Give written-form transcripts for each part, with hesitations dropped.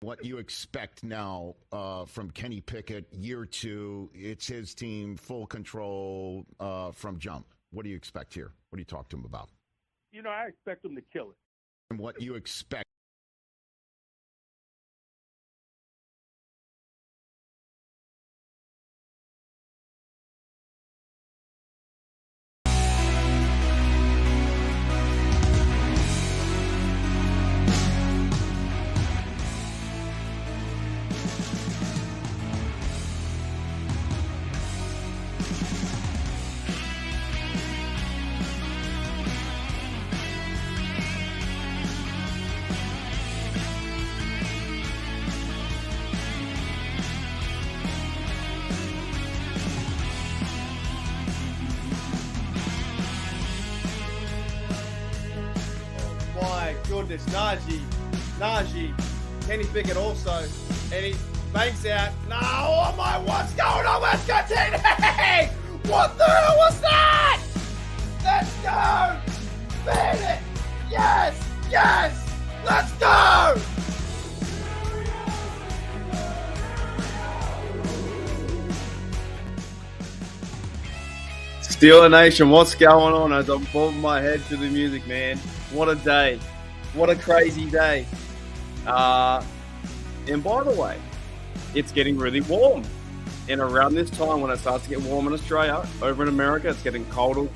What you expect now from Kenny Pickett, year two? It's his team, full control from jump. What do you expect here? What do you talk to him about? I expect him to kill it. And what you expect? My goodness, Najee, Kenny Pickett also, and he banks out. No, oh my, what's going on? Let's go, TD! What the hell was that? Let's go! Fan it! Yes! Let's go! Steeler Nation, what's going on? As I'm bobbing my head to the music, man. What a day. What a crazy day. And by the way, it's getting really warm. And around this time, when it starts to get warm in Australia, over in America, it's getting colder.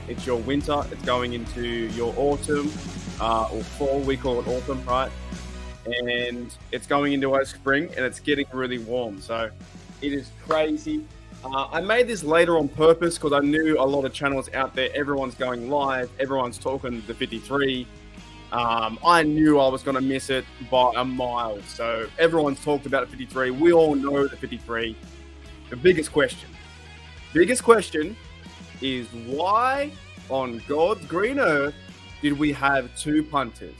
It's your winter. It's going into your autumn or fall. We call it autumn, right? And it's going into our spring, and it's getting really warm. So it is crazy. I made this later on purpose because I knew a lot of channels out there, everyone's going live, everyone's talking the 53. I knew I was going to miss it by a mile. So everyone's talked about the 53. We all know the 53. The biggest question is why on God's green earth did we have two punters?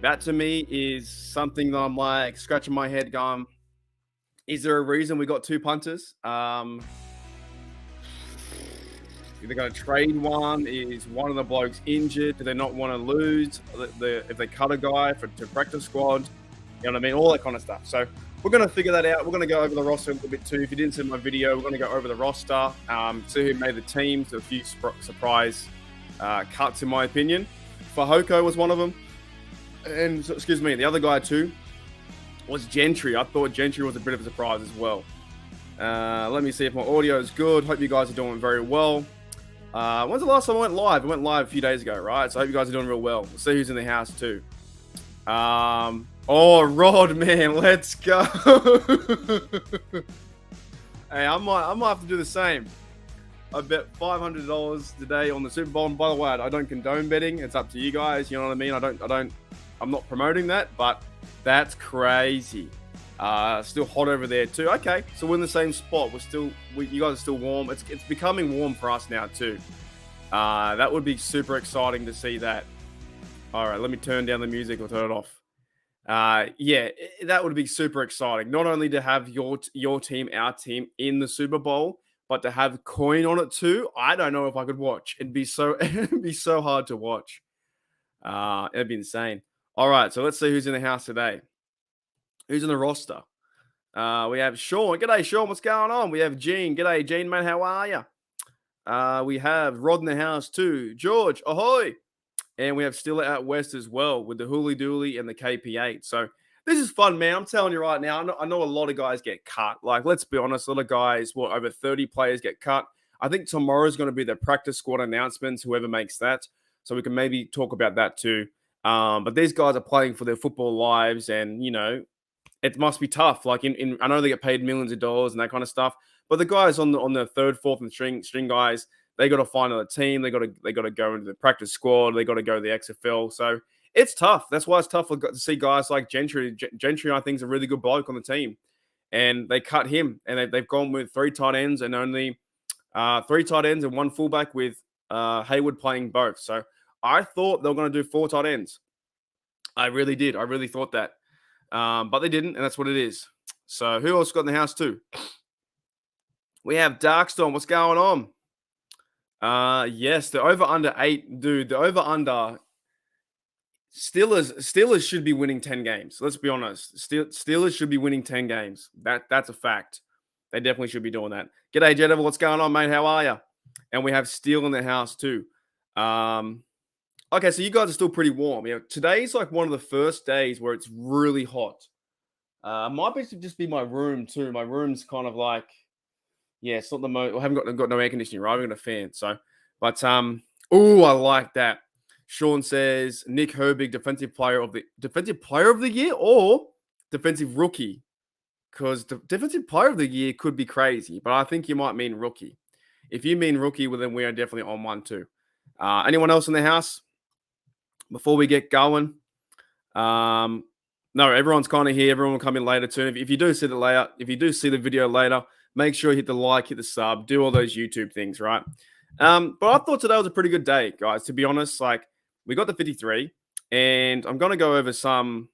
That to me is something that I'm like scratching my head going, is there a reason we got two punters? They're going to trade one. Is one of the blokes injured? Do they not want to lose if they cut a guy to practice squad? You know what I mean? All that kind of stuff. So we're going to figure that out. We're going to go over the roster a little bit too. If you didn't see my video, we're going to go over the roster, see who made the team. So a few surprise cuts, in my opinion. Fehoko was one of them. And, the other guy too was Gentry. I thought Gentry was a bit of a surprise as well. Let me see if my audio is good. Hope you guys are doing very well. When's the last time I went live? I went live a few days ago, right? So I hope you guys are doing real well. We'll see who's in the house too. Rod, man, let's go. Hey, I might have to do the same. I bet $500 today on the Super Bowl. And by the way, I don't condone betting. It's up to you guys. You know what I mean? I'm not promoting that, but that's crazy. Still hot over there too. Okay, so we're in the same spot. You guys are still warm. It's becoming warm for us now too. That would be super exciting to see that. All right, let me turn down the music or turn it off. That would be super exciting. Not only to have your team, our team in the Super Bowl, but to have coin on it too. I don't know if I could watch. It'd be so hard to watch. It'd be insane. All right, so let's see who's in the house today. Who's in the roster? We have Sean. G'day, Sean. What's going on? We have Gene. G'day, Gene, man. How are you? We have Rod in the house too. George, ahoy. And we have Stiller out west as well with the Hooly Dooly and the KP8. So this is fun, man. I'm telling you right now, I know a lot of guys get cut. Like, let's be honest, a lot of guys, over 30 players get cut. I think tomorrow's going to be the practice squad announcements, whoever makes that. So we can maybe talk about that too. But these guys are playing for their football lives, and, it must be tough. Like I know they get paid millions of dollars and that kind of stuff, but the guys on the third, fourth, and string guys, they got to find another team. They got to go into the practice squad. They got to go to the XFL. So it's tough. That's why it's tough to see guys like Gentry. Gentry, I think, is a really good bloke on the team, and they cut him, and they've gone with three tight ends and only three tight ends and one fullback with Hayward playing both. So I thought they were going to do four tight ends. I really did. I really thought that. But they didn't, and that's what it is. So who else got in the house too? We have Darkstorm. What's going on? Yes, the over-under 8. Dude, the over-under Steelers should be winning 10 games. Let's be honest. Steelers should be winning 10 games. That's a fact. They definitely should be doing that. G'day, Jedevil. What's going on, mate? How are you? And we have Steel in the house too. Okay, so you guys are still pretty warm. Yeah, today's like one of the first days where it's really hot. Might be just be my room too. My room's kind of like, yeah, it's not the most. I haven't got no air conditioning, right? I haven't got a fan. So, but oh, I like that. Sean says Nick Herbig, defensive player of the year or defensive rookie, because the defensive player of the year could be crazy, but I think you might mean rookie. If you mean rookie, well then we are definitely on one too. Anyone else in the house before we get going? No, everyone's kind of here. Everyone will come in later too. If you do see the layout, if you do see the video later, make sure you hit the like, hit the sub, do all those YouTube things, right? But I thought today was a pretty good day, guys. To be honest, like we got the 53, and I'm gonna go over some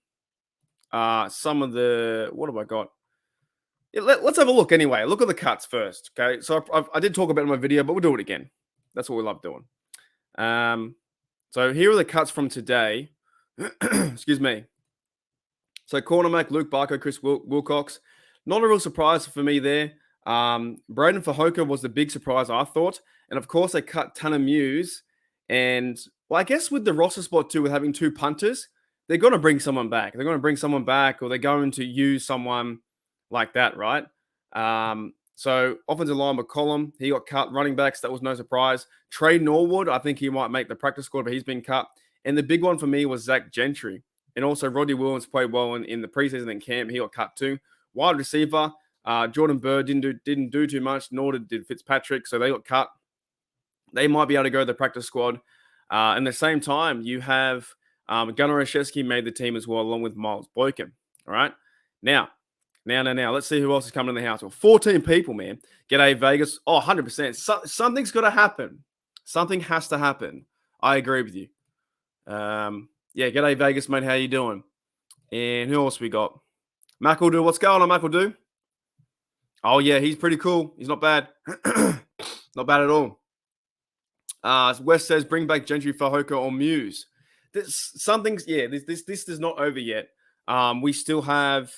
of the what have I got? Yeah, let's have a look anyway. Look at the cuts first, okay? So I did talk about it in my video, but we'll do it again. That's what we love doing. So here are the cuts from today. Excuse me. So cornerback, Luke Barker, Chris Wilcox. Not a real surprise for me there. Braden Fehoko was the big surprise, I thought. And of course, they cut Tanner Muse. And, well, I guess with the roster spot too, with having two punters, they're going to bring someone back. They're going to bring someone back, or they're going to use someone like that, right? So offensive line McCollum, he got cut. Running backs, that was no surprise. Trey Norwood, I think he might make the practice squad, but he's been cut. And the big one for me was Zach Gentry. And also Rodney Williams played well in the preseason and camp. He got cut too. Wide receiver, Jordan Bird didn't do too much, nor did Fitzpatrick, so they got cut. They might be able to go to the practice squad. At the same time, you have Gunnar Olszewski made the team as well, along with Miles Boykin. All right. Now, let's see who else is coming in the house. Well, 14 people, man. G'day, Vegas. Oh, 100%. Something's got to happen. Something has to happen. I agree with you. Yeah, g'day, Vegas, mate. How you doing? And who else we got? McEldo. What's going on, McEldo? Oh, yeah, he's pretty cool. He's not bad. Not bad at all. West says, bring back Gentry, Fehoko, or Muse. This is not over yet. We still have,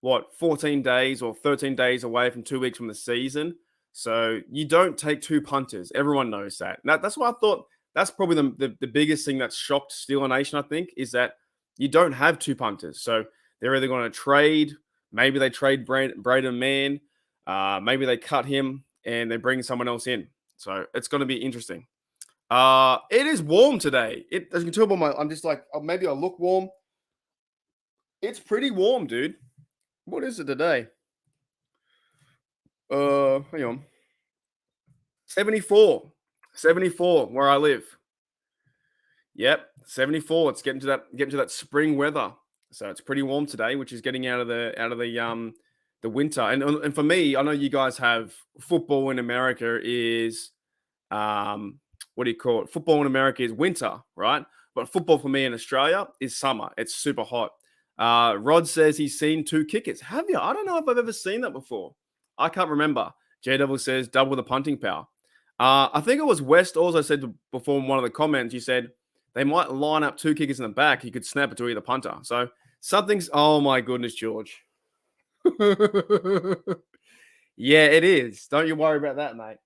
14 days or 13 days away from 2 weeks from the season. So you don't take two punters. Everyone knows that. Now, that's why I thought that's probably the biggest thing that shocked Steeler Nation, I think, is that you don't have two punters. So they're either going to trade. Maybe they trade Braden Mann. Maybe they cut him and they bring someone else in. So it's going to be interesting. It is warm today. As you can tell by I'm just like, maybe I look warm. It's pretty warm, dude. What is it today? Hang on. 74 where I live. Yep, 74. It's getting to that spring weather. So it's pretty warm today, which is getting out of the winter. And for me, I know you guys have football in America is what do you call it? Football in America is winter, right? But football for me in Australia is summer. It's super hot. Rod says he's seen two kickers. Have you? I don't know if I've ever seen that before. I can't remember. J-Devil says double the punting power. I think it was West also said before in one of the comments, you said they might line up two kickers in the back. You could snap it to either punter. So something's, oh my goodness, George. Yeah, it is. Don't you worry about that, mate.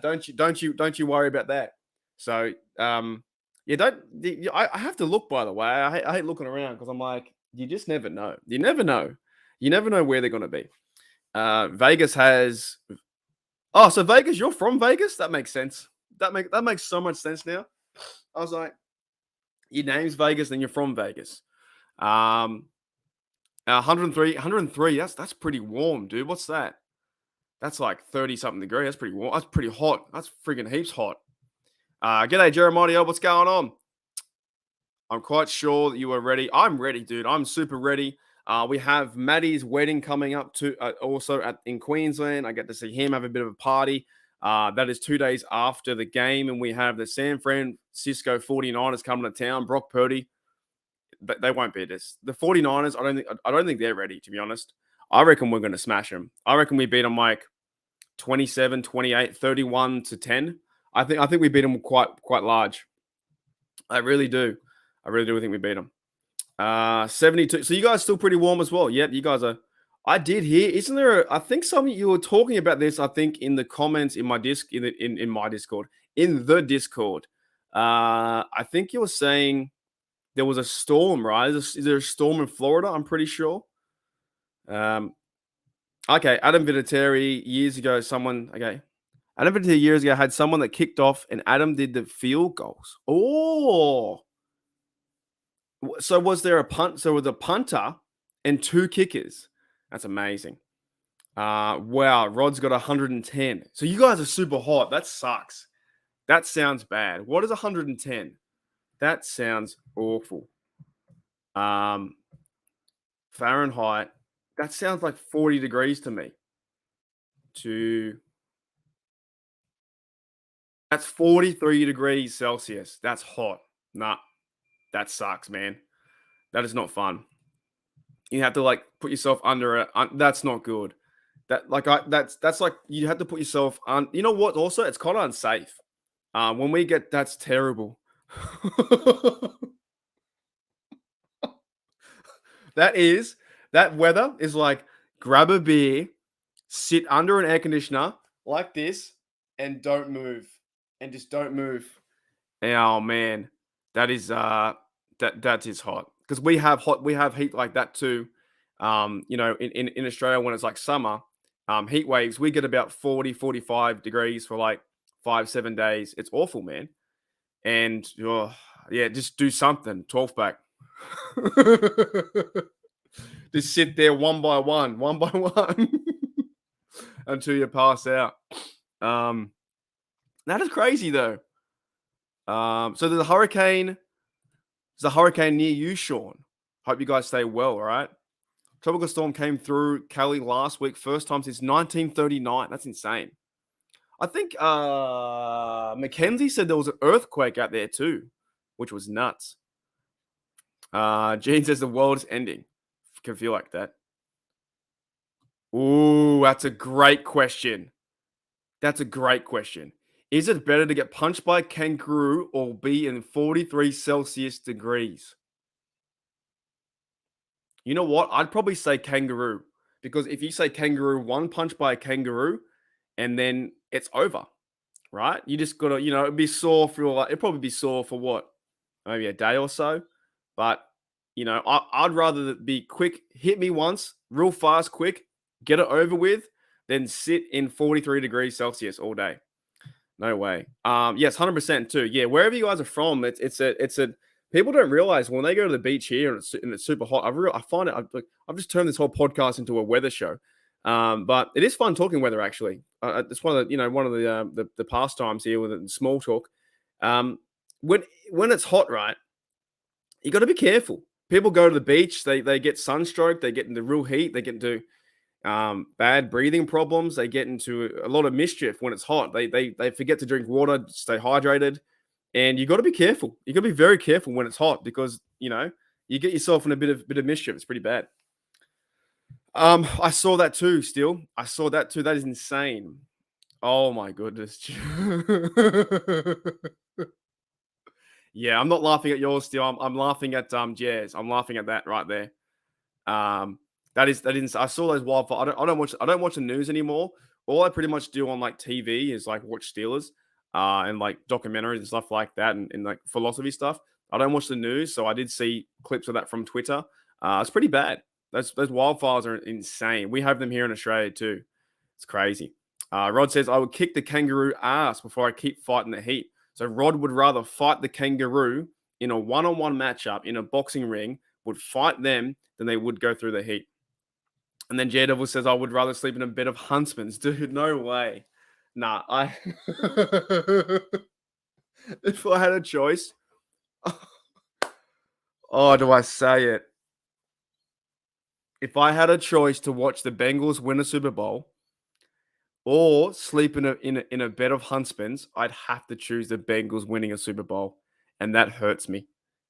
Don't you worry about that. So, yeah, I have to look, by the way. I hate looking around because I'm like, you just never know. You never know. You never know where they're going to be. Vegas has. Oh, so Vegas, you're from Vegas? That makes sense. That makes so much sense now. I was like, your name's Vegas, then you're from Vegas. 103. That's pretty warm, dude. What's that? That's like 30 something degrees. That's pretty warm. That's pretty hot. That's freaking heaps hot. G'day, Jeremiah. What's going on? I'm quite sure that you are ready. I'm ready, dude. I'm super ready. We have Maddie's wedding coming up to also in Queensland. I get to see him have a bit of a party. That is 2 days after the game, and we have the San Francisco 49ers coming to town. Brock Purdy, they won't beat us. The 49ers, I don't think they're ready, to be honest. I reckon we're going to smash them. I reckon we beat them like 27, 28, 31 to 10. I think we beat them quite large. I really do. I really do think we beat them. 72. So you guys are still pretty warm as well. Yep, you guys are. I did hear. Isn't there? I think something you were talking about this. I think in the comments in my in my Discord, in the Discord. I think you were saying there was a storm, right? Is there a storm in Florida? I'm pretty sure. Okay, Adam Vinatieri years ago. Adam Vinatieri years ago had someone that kicked off, and Adam did the field goals. Oh, so was there a punt? So with a punter and 2 kickers. That's amazing. Wow, Rod's got 110. So you guys are super hot. That sucks. That sounds bad. What is 110? That sounds awful. Fahrenheit. That sounds like 40 degrees to me. That's 43 degrees Celsius. That's hot. Nah, that sucks, man. That is not fun. You have to like put yourself under it. That's not good. That's like you have to put yourself on. You know what? Also, it's kind of unsafe. When we get that's terrible. That weather is like grab a beer, sit under an air conditioner like this, and don't move. And just don't move. Oh man, that is that is hot. Because we have heat like that too. In Australia when it's like summer, heat waves, we get about 40, 45 degrees for like 5-7 days. It's awful, man. And just do something. 12 pack. Just sit there one by one until you pass out. That is crazy though. So there's a hurricane near you, Sean. Hope you guys stay well, all right? Tropical storm came through Cali last week, first time since 1939. That's insane. I think Mackenzie said there was an earthquake out there too, which was nuts. Gene says the world is ending. Can feel like that. Ooh, that's a great question. Is it better to get punched by a kangaroo or be in 43 Celsius degrees? You know what? I'd probably say kangaroo. Because if you say kangaroo, one punch by a kangaroo, and then it's over, right? You just gotta, it'd be sore for it'd probably be sore for what? Maybe a day or so. But I'd rather be quick, hit me once, real fast, quick, get it over with, than sit in 43 degrees Celsius all day. No way. Yes, 100% too. Yeah, wherever you guys are from, it's a people don't realize when they go to the beach here and it's super hot. I find it. I've just turned this whole podcast into a weather show. But it is fun talking weather. Actually, it's one of the pastimes here with the small talk. When it's hot, right? You got to be careful. People go to the beach. They get sunstroke. They get into real heat. They get into bad breathing problems. They get into a lot of mischief when it's hot. They forget to drink water, stay hydrated, and you got to be careful. You got to be very careful when it's hot because you get yourself in a bit of mischief. It's pretty bad. I saw that too. Still, I saw that too. That is insane. Oh my goodness. Yeah, I'm not laughing at yours. Still, I'm laughing at Jazz. I'm laughing at that right there. That is. I saw those wildfires. I don't watch the news anymore. All I pretty much do on like TV is like watch Steelers, and like documentaries and stuff like that, and like philosophy stuff. I don't watch the news, so I did see clips of that from Twitter. It's pretty bad. Those wildfires are insane. We have them here in Australia too. It's crazy. Rod says I would kick the kangaroo ass before I keep fighting the heat. So Rod would rather fight the kangaroo in a one-on-one matchup in a boxing ring, would fight them than they would go through the heat. And then Daredevil says, I would rather sleep in a bed of huntsmen's. Dude, no way. Nah, if I had a choice. Oh, do I say it? If I had a choice to watch the Bengals win a Super Bowl or sleep in a bed of huntsmen's, I'd have to choose the Bengals winning a Super Bowl. And that hurts me.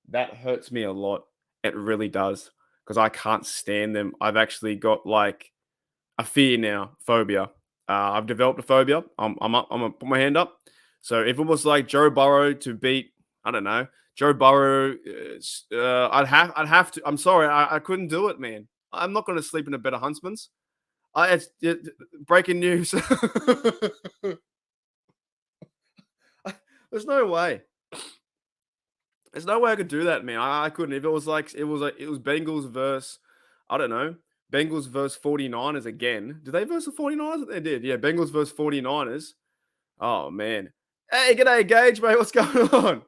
That hurts me a lot. It really does. Because I can't stand them. I've actually got like a fear now, phobia. I've developed a phobia. I'm gonna put my hand up. So if it was like Joe Burrow to beat, I don't know, Joe Burrow. I'd have to. I'm sorry, I couldn't do it, man. I'm not going to sleep in a bed of Huntsman's. Breaking news. There's no way. There's no way I could do that, man. I couldn't. If it was Bengals versus, I don't know, Bengals versus 49ers again. Did they versus the 49ers? They did. Yeah, Bengals versus 49ers. Oh man. Hey, g'day, Gage, mate. What's going on?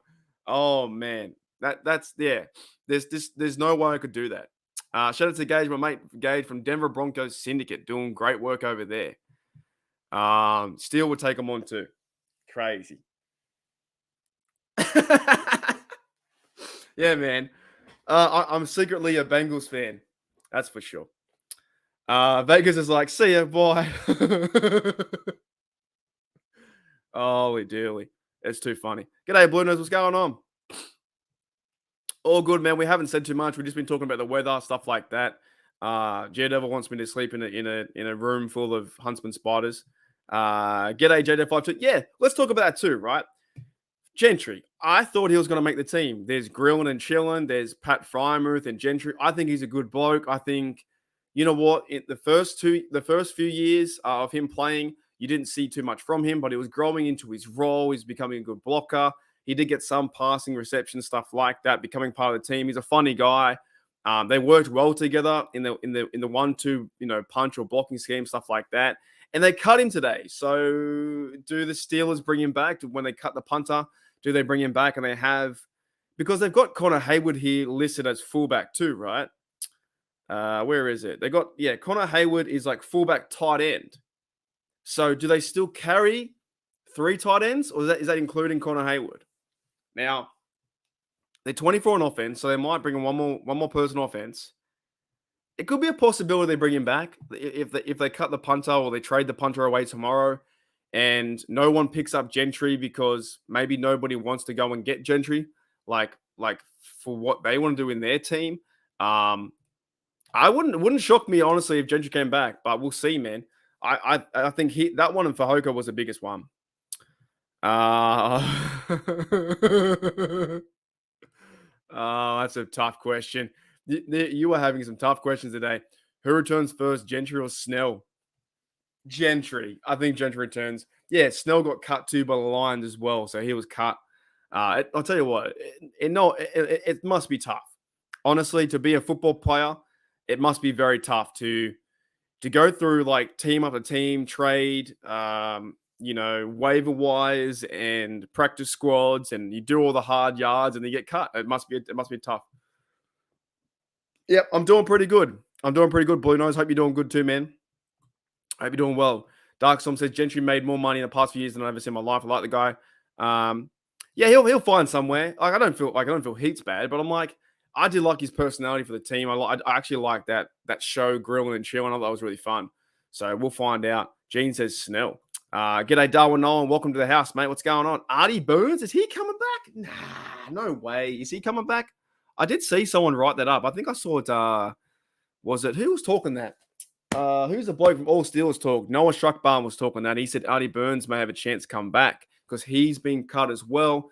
Oh man. That's yeah. There's no way I could do that. Shout out to Gage, my mate Gage from Denver Broncos Syndicate, doing great work over there. Steele would take them on too. Crazy. Yeah, man. I'm secretly a Bengals fan. That's for sure. Vegas is like, see ya, boy. Holy dearly. It's too funny. G'day, Blue Nose. What's going on? All good, man. We haven't said too much. We've just been talking about the weather, stuff like that. Daredevil wants me to sleep in a room full of Huntsman spiders. G'day, JD52. Yeah, let's talk about that too, right? Gentry. I thought he was going to make the team. There's Grilling and Chilling. There's Pat Frymouth and Gentry. I think he's a good bloke. I think, you know what? In the first few years of him playing, you didn't see too much from him, but he was growing into his role. He's becoming a good blocker. He did get some passing, reception, stuff like that, becoming part of the team. He's a funny guy. They worked well together in the 1-2, punch or blocking scheme, stuff like that. And they cut him today. So do the Steelers bring him back? When they cut the punter, do they bring him back? And they have, because they've got Connor Hayward here listed as fullback too, right? Where is it? They got, Connor Hayward is like fullback tight end. So do they still carry 3 tight ends, or is that including Connor Hayward? Now, they're 24 on offense, so they might bring in one more person on offense. It could be a possibility they bring him back if they cut the punter or they trade the punter away tomorrow, and no one picks up Gentry because maybe nobody wants to go and get Gentry, like for what they want to do in their team. I wouldn't shock me honestly if Gentry came back, but we'll see, man. I think that one in Fehoko was the biggest one. That's a tough question. You were having some tough questions today. Who returns first, Gentry or Snell? Gentry. I think Gentry returns. Yeah, Snell got cut too by the Lions as well, so he was cut. I'll tell you what, it must be tough. Honestly, to be a football player, it must be very tough to go through like team after team, trade, waiver wires and practice squads, and you do all the hard yards and you get cut. It must be tough. Yep, I'm doing pretty good. Blue Nose. Hope you're doing good too, man. I hope you're doing well. Darkstorm says Gentry made more money in the past few years than I've ever seen in my life. I like the guy. He'll find somewhere. Like I don't feel heaps bad, but I'm like, I did like his personality for the team. I actually like that show, Grilling and Chilling. I thought that was really fun. So we'll find out. Gene says Snell. G'day, Darwin Nolan. Welcome to the house, mate. What's going on? Artie Burns, is he coming back? Nah, no way. Is he coming back? I did see someone write that up. I think I saw it. Who was talking that? Who's the bloke from All Steelers Talk? Noah Struckbarn was talking that. He said Artie Burns may have a chance to come back because he's been cut as well.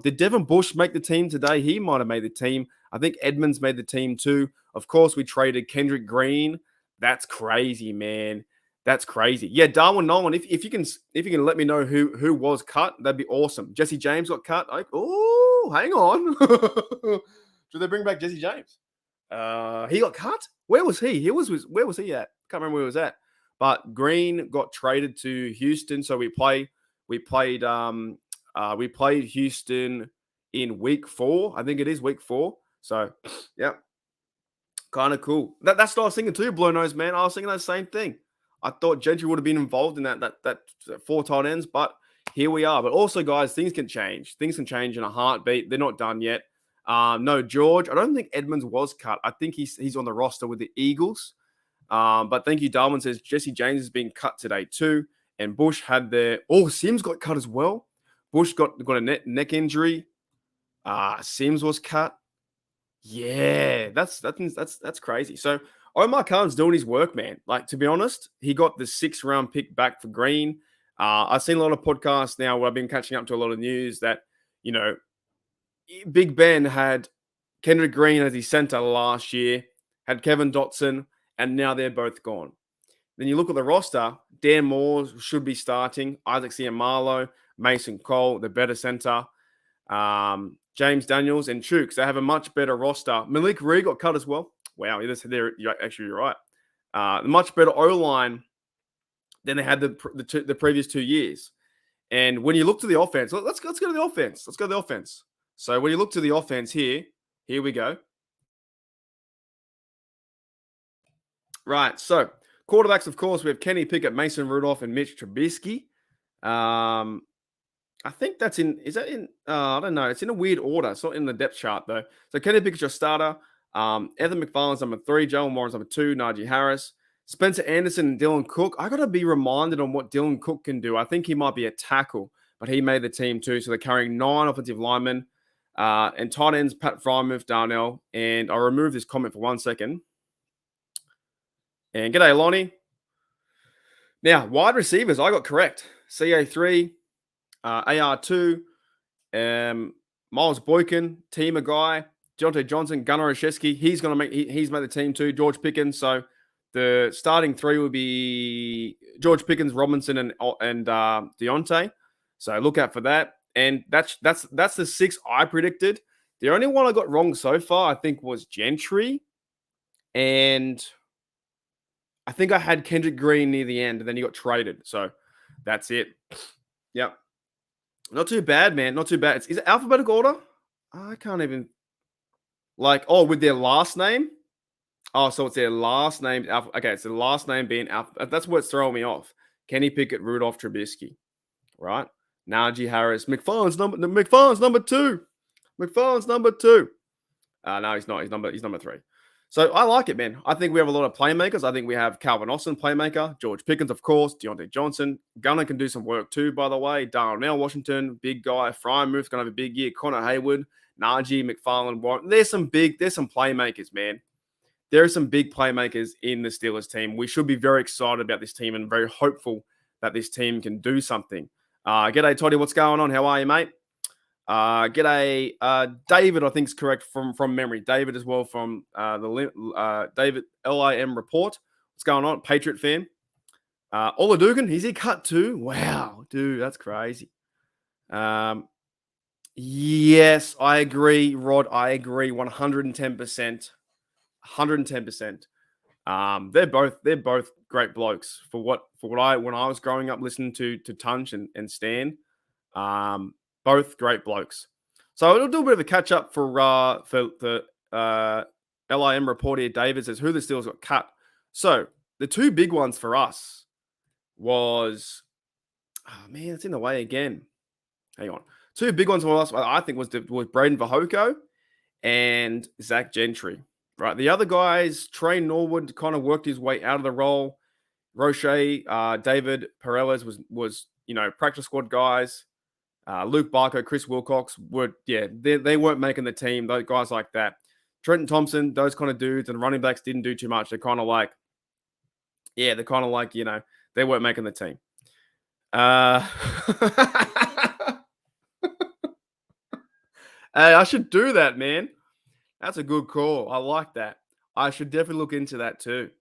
Did Devin Bush make the team today? He might have made the team. I think Edmonds made the team too. Of course, we traded Kendrick Green. That's crazy, man. That's crazy. Yeah, Darwin Nolan. If you can let me know who was cut, that'd be awesome. Jesse James got cut. Like, oh, hang on. Should they bring back Jesse James? He got cut. Where was he? Where was he at? Can't remember where he was at. But Green got traded to Houston, so we played Houston in week 4. I think it is week 4. So, yeah, kind of cool. That's what I was thinking too, Blue Nose, man. I was thinking that same thing. I thought Gentry would have been involved in that 4 tight ends, but here we are. But also, guys, things can change. Things can change in a heartbeat. They're not done yet. No, George. I don't think Edmonds was cut. I think he's on the roster with the Eagles. But thank you, Darwin says Jesse James has been cut today too, and Bush had Sims got cut as well. Bush got a neck injury. Sims was cut. Yeah, that's crazy. So Omar Khan's doing his work, man. Like, to be honest, he got the 6th round pick back for Green. I've seen a lot of podcasts now where I've been catching up to a lot of news that, Big Ben had Kendrick Green as his center last year, had Kevin Dotson, and now they're both gone. Then you look at the roster, Dan Moore should be starting, Isaac Siamalo, Mason Cole, the better center, James Daniels, and Chooks. They have a much better roster. Malik Reed got cut as well. Wow, you're right. Much better O-line than they had the previous 2 years. And when you look to the offense, let's go to the offense. Let's go to the offense. So when you look to the offense here we go. Right, so quarterbacks, of course, we have Kenny Pickett, Mason Rudolph, and Mitch Trubisky. I think that's I don't know. It's in a weird order. It's not in the depth chart, though. So Kenny Pickett's your starter. Evan McFarland's number 3. Joel Morris number 2. Najee Harris. Spencer Anderson and Dylan Cook. I got to be reminded on what Dylan Cook can do. I think he might be a tackle, but he made the team too. So they're carrying 9 offensive linemen. And tight ends, Pat Frymouth, Darnell. And I'll remove this comment for 1 second. And g'day, Lonnie. Now, wide receivers, I got correct. CA3, AR2, Miles Boykin, Teamer Guy, Deontay Johnson, Gunnar Olszewski. He's made the team too. George Pickens. So the starting 3 would be George Pickens, Robinson, and Deontay. So look out for that. And that's the 6 I predicted. The only one I got wrong so far, I think, was Gentry. And I think I had Kendrick Green near the end, and then he got traded. So that's it. Yep. Not too bad, man. Not too bad. Is it alphabetical order? I can't even... with their last name? Oh, so it's their last name. Okay, it's their last name being alpha. That's what's throwing me off. Kenny Pickett, Rudolph, Trubisky. Right? Najee Harris. McFarland's number 2. McFarland's number 2. No, he's not. He's number 3. So I like it, man. I think we have a lot of playmakers. I think we have Calvin Austin, playmaker. George Pickens, of course. Deontay Johnson. Gunner can do some work too, by the way. Darnell Washington, big guy. Frymouth's going to have a big year. Connor Hayward, Najee, McFarland, Warren. There's some playmakers, man. There are some big playmakers in the Steelers team. We should be very excited about this team and very hopeful that this team can do something. G'day, Toddy. What's going on? How are you, mate? G'day, David, I think is correct from memory. David as well from the David LIM report. What's going on? Patriot fan. Ola Dugan, is he cut too? Wow, dude, that's crazy. Yes, I agree, Rod. I agree 110%. 110%. They're both great blokes for what when I was growing up listening to Tunch and Stan. Both great blokes. So I'll do a bit of a catch up for the LIM report here. David says who the Steelers got cut. So the 2 big ones for us was, oh man, it's in the way again. Hang on. 2 big ones for us, I think, was Braden Vahoko and Zach Gentry. Right. The other guys, Trey Norwood kind of worked his way out of the role. Roche, David Perez was practice squad guys. Luke Barco, Chris Wilcox they weren't making the team. Those guys like that. Trenton Thompson, those kind of dudes, and running backs didn't do too much. They're kind of like, they weren't making the team. Hey, I should do that, man. That's a good call. I like that. I should definitely look into that too.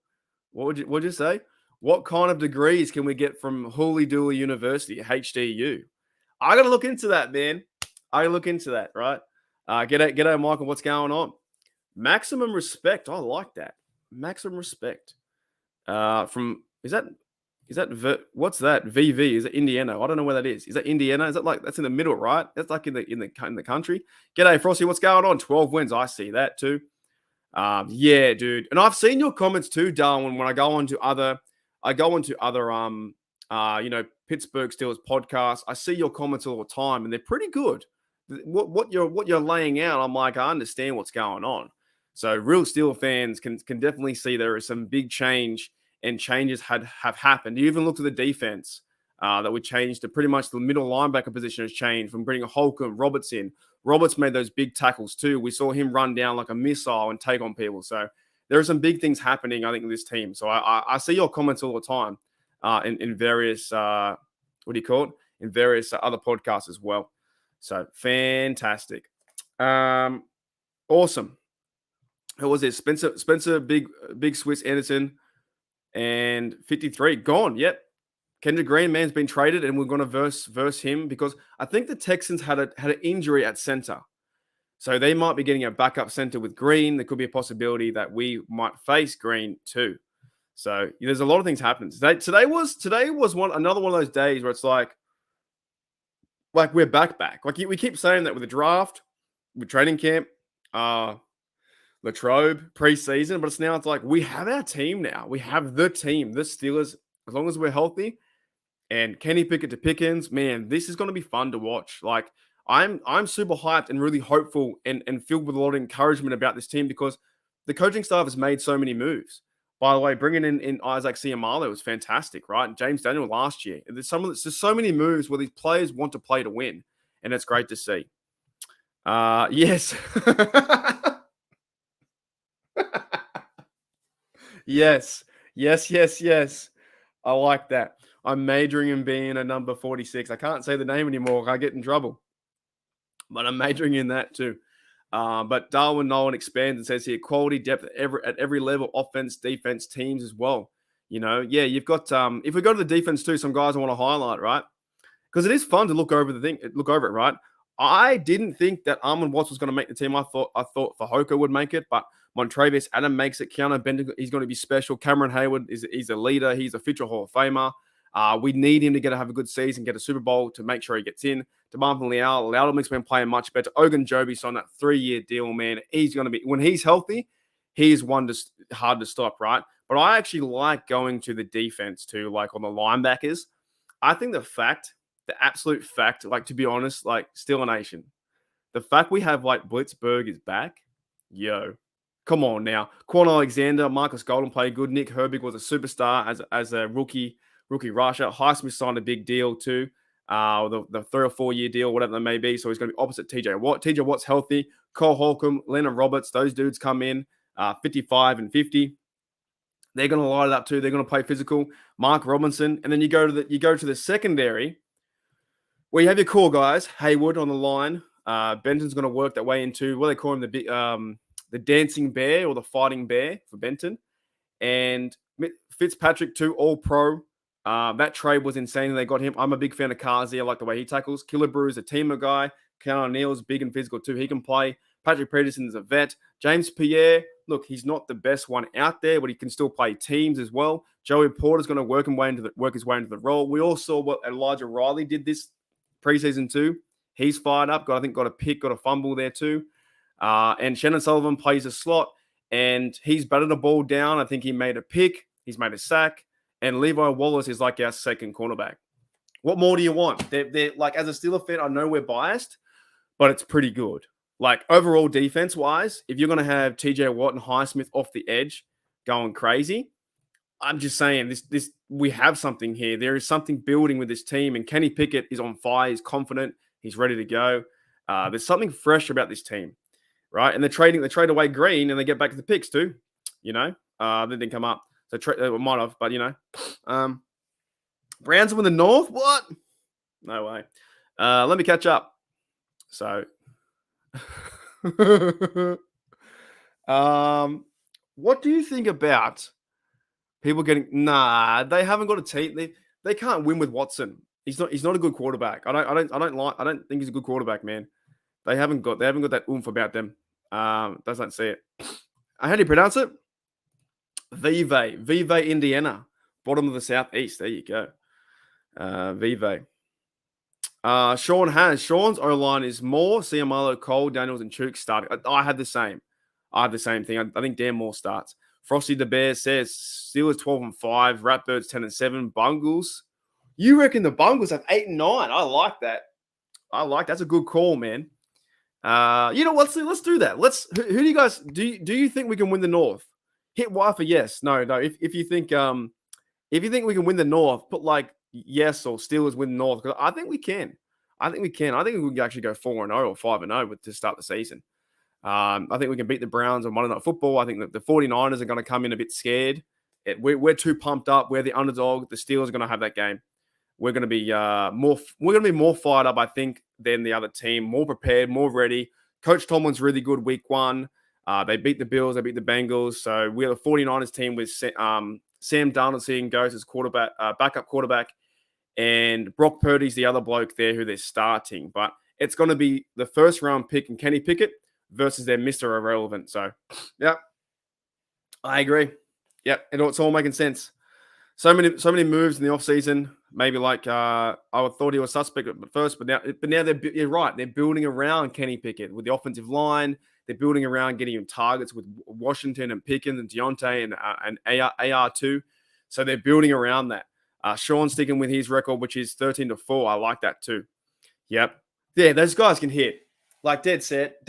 What'd you say? What kind of degrees can we get from Hooley Dooley University, HDU? I got to look into that, man. I got to look into that, right? G'day, Michael. What's going on? Maximum respect. I like that. Maximum respect. What's that? VV? Is it Indiana? I don't know where that is. Is that Indiana? Is that that's in the middle, right? That's like in the country. G'day, Frosty. What's going on? 12 wins. I see that too. Yeah, dude. And I've seen your comments too, Darwin. When I go on to other Pittsburgh Steelers podcasts, I see your comments all the time, and they're pretty good. What you're laying out, I'm like, I understand what's going on. So real Steelers fans can definitely see there is some big change, and changes have happened. You even look at the defense that we changed to pretty much the middle linebacker position has changed from bringing Holcomb, Roberts in. Roberts made those big tackles too. We saw him run down like a missile and take on people. So there are some big things happening, I think, in this team. So I see your comments all the time in various, in various other podcasts as well. So fantastic. Awesome. Who was it? Spencer, big Swiss Anderson, and 53 gone. Yep. Kendrick Green, man's been traded, and we're going to verse him because I think the Texans had an injury at center, so they might be getting a backup center with Green. There could be a possibility that we might face Green too. So there's a lot of things happening. Today was another one of those days where it's like we're back. Like we keep saying that with the draft, with training camp, Latrobe preseason, but it's like we have our team now. We have the team, the Steelers. As long as we're healthy, and Kenny Pickett to Pickens, man, this is going to be fun to watch. Like I'm super hyped and really hopeful and filled with a lot of encouragement about this team because the coaching staff has made so many moves. By the way, bringing in Isaac Seumalo was fantastic, right? And James Daniel last year. There's just so many moves where these players want to play to win, and it's great to see. Yes. Yes. I like that. I'm majoring in being a number 46. I can't say the name anymore. I get in trouble. But I'm majoring in that too. But Darwin Nolan expands and says here, quality depth at every level, offense, defense, teams as well. You've got if we go to the defense too, some guys I want to highlight, right? Because it is fun to look over it, right? I didn't think that Armand Watts was going to make the team. I thought Fehoko would make it, but Montrevious Adam makes it. Keanu Benton, he's going to be special. Cameron Hayward he's a leader. He's a future Hall of Famer. We need him to have a good season, get a Super Bowl to make sure he gets in. DeMarvin Leal, Loudon's been playing much better. Ogunjobi signed that 3-year deal, man. He's going to be, when he's healthy, he's hard to stop, right? But I actually like going to the defense too, like on the linebackers. I think the absolute fact, like to be honest, like Steeler Nation, the fact we have like Blitzberg is back, come on now. Quan Alexander, Marcus Golden played good. Nick Herbig was a superstar as a rookie rusher. Highsmith signed a big deal too, the 3 or 4 year deal, whatever that may be. So he's going to be opposite TJ Watt. TJ Watt's healthy. Cole Holcomb, Leonard Roberts, those dudes come in 55 and 50. They're going to light it up too. They're going to play physical. Mark Robinson, and then you go to the secondary, where you have your core guys. Hayward on the line. Benton's going to work that way into what they call him, the dancing bear or the fighting bear for Benton, and Fitzpatrick too, all pro. That trade was insane. They got him. I'm a big fan of Kazi. I like the way he tackles. Killebrew is a teamer guy. Keanu Neal's big and physical too. He can play. Patrick Peterson is a vet. James Pierre, look, he's not the best one out there, but he can still play teams as well. Joey Porter's going to work his way into the role. We all saw what Elijah Riley did this preseason too. He's fired up. Got a pick, got a fumble there too. And Shannon Sullivan plays a slot, and he's batted the ball down. I think he made a pick. He's made a sack. And Levi Wallace is like our second cornerback. What more do you want? They're like, as a Steeler fan, I know we're biased, but it's pretty good. Like overall defense-wise, if you're going to have TJ Watt and Highsmith off the edge going crazy, I'm just saying this we have something here. There is something building with this team, and Kenny Pickett is on fire. He's confident. He's ready to go. There's something fresh about this team, right? And they trade away Green, and they get back to the picks too. They didn't come up. So they might have, but Browns win the North. What? No way. Let me catch up. So, what do you think about people getting? Nah, they haven't got a team. They can't win with Watson. He's not a good quarterback. I don't think he's a good quarterback, man. They haven't got that oomph about them. Doesn't see it. How do you pronounce it? Vive, Indiana, bottom of the Southeast. There you go. Vive. Sean's O-line is Moore, Seumalo, Cole, Daniels, and Chooks starting. I had the same. I have the same thing. I think Dan Moore starts. Frosty the Bear says Steelers 12-5, Ratbirds 10-7, Bungles. You reckon the Bungles have 8-9? I like that. That's a good call, man. You know what? Let's do that. Who do you guys do you think we can win the North? Hit Y for yes. No. If you think we can win the North, put like yes or Steelers win the North, because I think we can. I think we can actually go 4-0 or 5-0 to start the season. I think we can beat the Browns on Monday Night Football. I think that the 49ers are going to come in a bit scared. We're too pumped up. We're the underdog. The Steelers are going to have that game. We're going to be more fired up, I think, than the other team. More prepared, more ready. Coach Tomlin's really good week 1. They beat the Bills, they beat the Bengals. So we have a 49ers team with Sam Darnold seeing goes as quarterback, backup quarterback, and Brock Purdy's the other bloke there who they're starting. But it's going to be the first round pick and Kenny Pickett versus their Mr. Irrelevant. So, yeah, I agree. Yep, it's all making sense. So many moves in the offseason. Maybe like I thought he was suspect at first, but now you're right. They're building around Kenny Pickett with the offensive line. They're building around getting him targets with Washington and Pickens and Deontay and AR2. So they're building around that. Sean sticking with his record, which is 13-4. I like that too. Yep. Yeah, those guys can hit. Like dead set.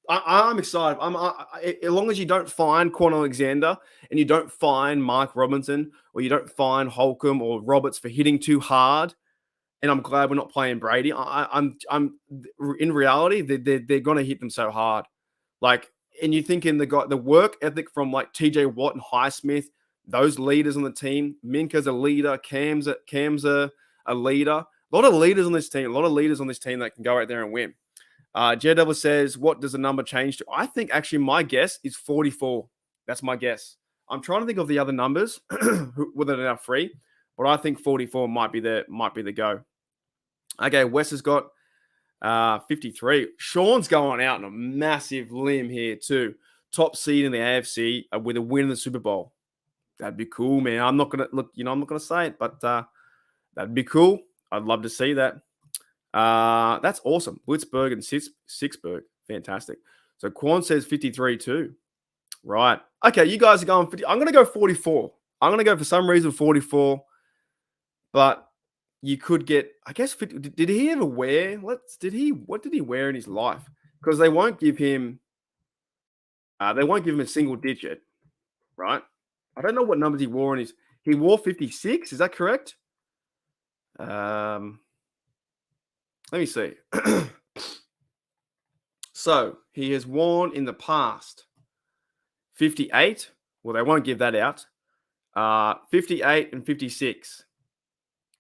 I'm excited. As long as you don't find Quan Alexander and you don't find Mark Robinson or you don't find Holcomb or Roberts for hitting too hard, and I'm glad we're not playing Brady. I'm in reality they're gonna hit them so hard, like. And you think in the work ethic from like T.J. Watt and Highsmith, those leaders on the team. Minka's a leader. Cam's a leader. A lot of leaders on this team. A lot of leaders on this team that can go out there and win. JW says, what does the number change to? I think actually my guess is 44. That's my guess. I'm trying to think of the other numbers, whether they're free, but I think 44 might be the go. Okay, Wes has got 53. Sean's going out on a massive limb here too. Top seed in the AFC with a win in the Super Bowl. That'd be cool, man. I'm not gonna say it, but that'd be cool. I'd love to see that. That's awesome. Blitzburg and Sixburg. Fantastic. So Quan says 53 too. Right. Okay, you guys are going 50. I'm going to go 44. I'm going to go for some reason 44. But you could get, I guess, 50. Did he ever wear? What did he wear in his life? Because they won't give him a single digit, right? I don't know what numbers he wore he wore 56. Is that correct? Let me see. So he has worn in the past 58. Well, they won't give that out. 58 and 56.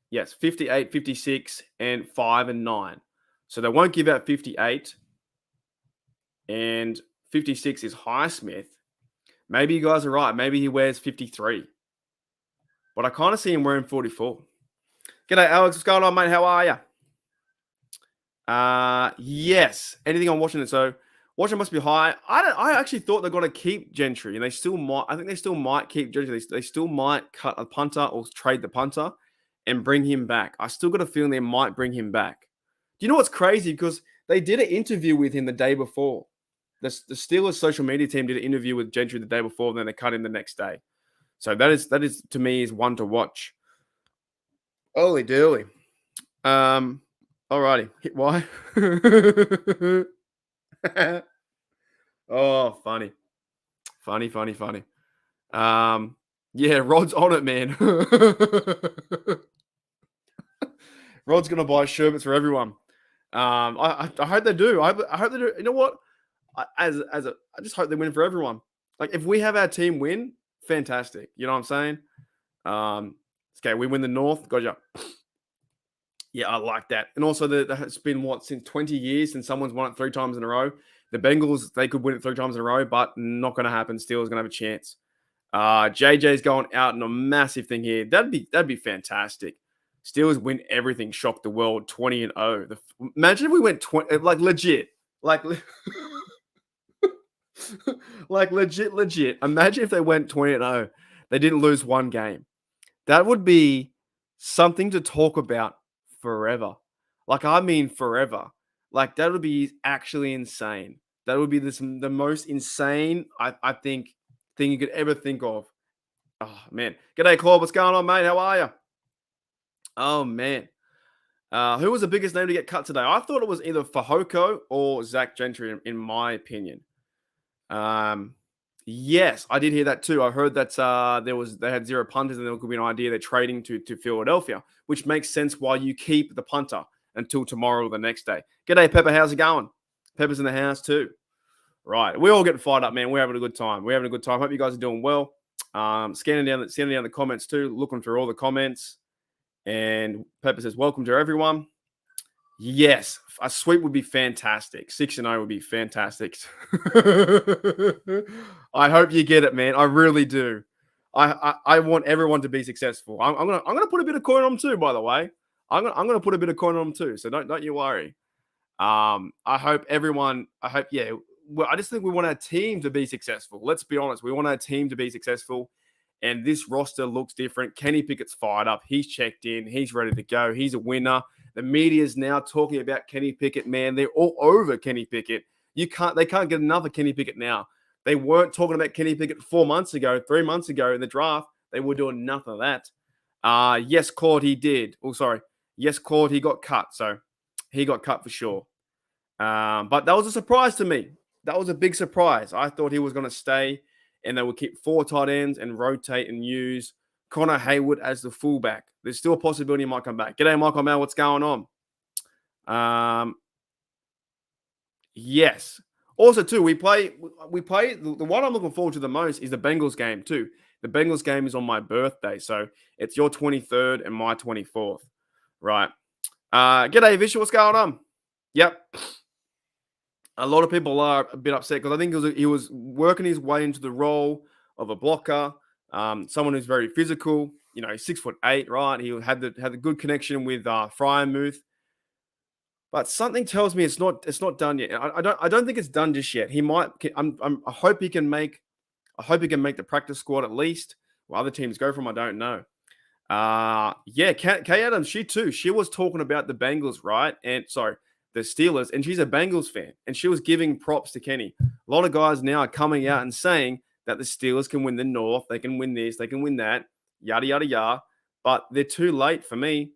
Yes, 58, 56, and 5 and 9. So they won't give out 58. And 56 is Highsmith. Maybe you guys are right. Maybe he wears 53. But I kind of see him wearing 44. G'day, Alex. What's going on, mate? How are you? Yes. Anything on Washington? So Washington must be high. I actually thought they're going to keep Gentry, and they still might. I think they still might keep Gentry. They still might cut a punter or trade the punter and bring him back. I still got a feeling they might bring him back. Do you know what's crazy? Because they did an interview with him the day before. The Steelers social media team did an interview with Gentry the day before, and then they cut him the next day. So that is to me is one to watch. Holy dooly. Alrighty. Hit why? Oh, funny. Funny. Yeah, Rod's on it, man. Rod's gonna buy sherbets for everyone. I hope they do. I hope they do. You know what? I just hope they win for everyone. Like if we have our team win, fantastic. You know what I'm saying? Okay, we win the North. Gotcha. Yeah, I like that. And also, it's been since 20 years since someone's won it 3 times in a row. The Bengals, they could win it 3 times in a row, but not going to happen. Steelers going to have a chance. JJ's going out in a massive thing here. That'd be fantastic. Steelers win everything, shock the world, 20-0. Imagine if we went 20, like legit, like legit. Imagine if they went 20-0. They didn't lose one game. That would be something to talk about forever. Like, I mean forever. Like, that would be actually insane. That would be the most insane, I think, thing you could ever think of. Oh, man. G'day, Claude. What's going on, mate? How are you? Oh, man. Who was the biggest name to get cut today? I thought it was either Fehoko or Zach Gentry, in my opinion. Yes, I did hear that too. I heard that they had 0 punters and there could be an idea they're trading to Philadelphia, which makes sense why you keep the punter until tomorrow or the next day. G'day, Pepper. How's it going? Pepper's in the house too. Right. We're all getting fired up, man. We're having a good time. Hope you guys are doing well. Scanning down the comments too, looking through all the comments. And Pepper says, welcome to everyone. Yes, a sweep would be fantastic. 6-0 would be fantastic. I hope you get it, man. I really do. I want everyone to be successful. I'm gonna put a bit of coin on them too. By the way, I'm gonna put a bit of coin on them too. So don't you worry. I hope everyone. I hope yeah. Well, I just think we want our team to be successful. Let's be honest. We want our team to be successful, and this roster looks different. Kenny Pickett's fired up. He's checked in. He's ready to go. He's a winner. The media is now talking about Kenny Pickett. Man, they're all over Kenny Pickett. They can't get another Kenny Pickett now. They weren't talking about Kenny Pickett 4 months ago, 3 months ago in the draft. They were doing nothing of that. Yes, Claude, he did. Oh, sorry. Yes, Claude, he got cut. So he got cut for sure. But that was a surprise to me. That was a big surprise. I thought he was going to stay and they would keep 4 tight ends and rotate and use Connor Hayward as the fullback. There's still a possibility he might come back. G'day, Michael Mel. What's going on? Yes. Also, too, we play. The one I'm looking forward to the most is the Bengals game too. The Bengals game is on my birthday, so it's your 23rd and my 24th, right? G'day, Visha. What's going on? Yep. A lot of people are a bit upset because I think he was working his way into the role of a blocker, someone who's very physical. You know, 6'8", right? He had the good connection with Freiermuth. But something tells me it's not done yet. I don't think it's done just yet. He might. I hope he can make. I hope he can make the practice squad at least. Where other teams go from, I don't know. Yeah, Kay Adams, she was talking about the Bengals, right? And sorry, the Steelers, and she's a Bengals fan, and she was giving props to Kenny. A lot of guys now are coming out and saying that the Steelers can win the North, they can win this, they can win that, yada yada yada. But they're too late for me.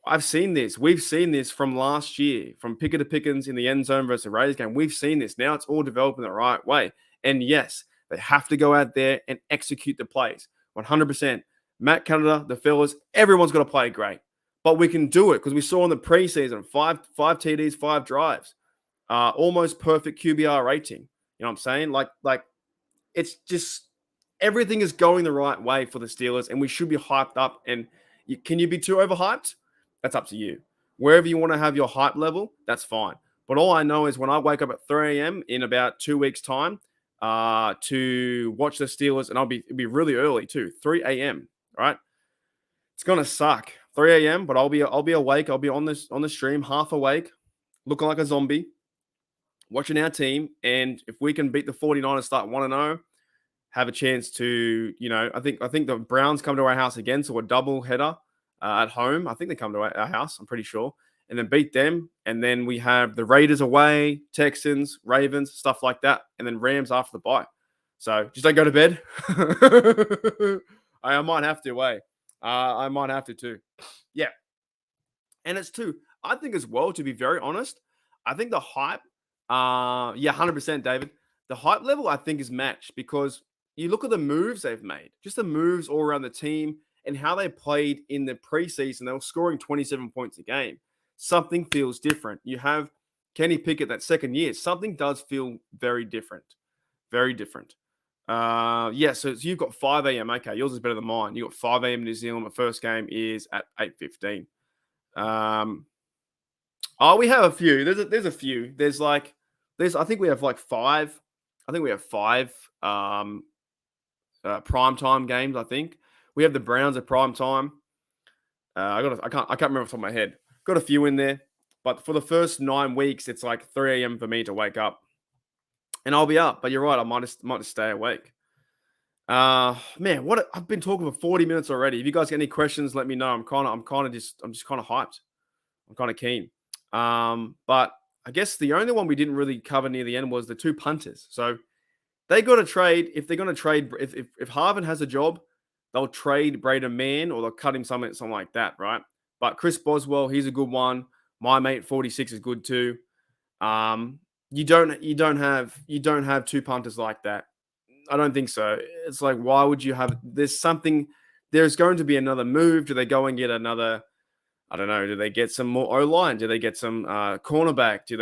I've seen this. We've seen this from last year, from Pickett to Pickens in the end zone versus the Raiders game. We've seen this. Now it's all developing the right way. And yes, they have to go out there and execute the plays. 100%. Matt Canada, the fellas, everyone's got to play great. But we can do it because we saw in the preseason, five TDs, 5 drives, almost perfect QBR rating. You know what I'm saying? Like it's just everything is going the right way for the Steelers, and we should be hyped up. And can you be too overhyped? That's up to you. Wherever you want to have your hype level, that's fine. But all I know is when I wake up at 3 a.m. in about 2 weeks' time to watch the Steelers, and it'll be really early too, 3 a.m. Right? It's gonna suck. 3 a.m. But I'll be awake. I'll be on the stream, half awake, looking like a zombie, watching our team. And if we can beat the 49ers, start 1-0, have a chance to, I think the Browns come to our house again, so a double header. At home. I think they come to our house, I'm pretty sure, and then beat them. And then we have the Raiders away, Texans, Ravens, stuff like that, and then Rams after the bye. So just don't go to bed. I might have to, I might have to too. Yeah. And it's too, I think as well, to be very honest, I think the hype, 100%, David, the hype level I think is matched because you look at the moves they've made, just the moves all around the team, and how they played in the preseason. They were scoring 27 points a game. Something feels different. You have Kenny Pickett that second year. Something does feel very different. Very different. So you've got 5 a.m. Okay, yours is better than mine. You've got 5 a.m. New Zealand. The first game is at 8:15. We have a few. There's a few. I think we have like 5. I think we have 5 primetime games, I think. We have the Browns at prime time. I can't remember off the top of my head. Got a few in there, but for the first 9 weeks, it's like 3 a.m. for me to wake up, and I'll be up. But you're right, I might just stay awake. Man, I've been talking for 40 minutes already. If you guys got any questions, let me know. I'm just kind of hyped. I'm kind of keen. But I guess the only one we didn't really cover near the end was the 2 punters. So they got to trade. If they're going to trade, if Harvin has a job, they'll trade Braden Mann or they'll cut him something like that, right? But Chris Boswell, he's a good one. My mate 46 is good too. You don't have 2 punters like that. I don't think so. It's like, why would you have? There's going to be another move. Do they go and get another? I don't know. Do they get some more O-line? Do they get some cornerback? Do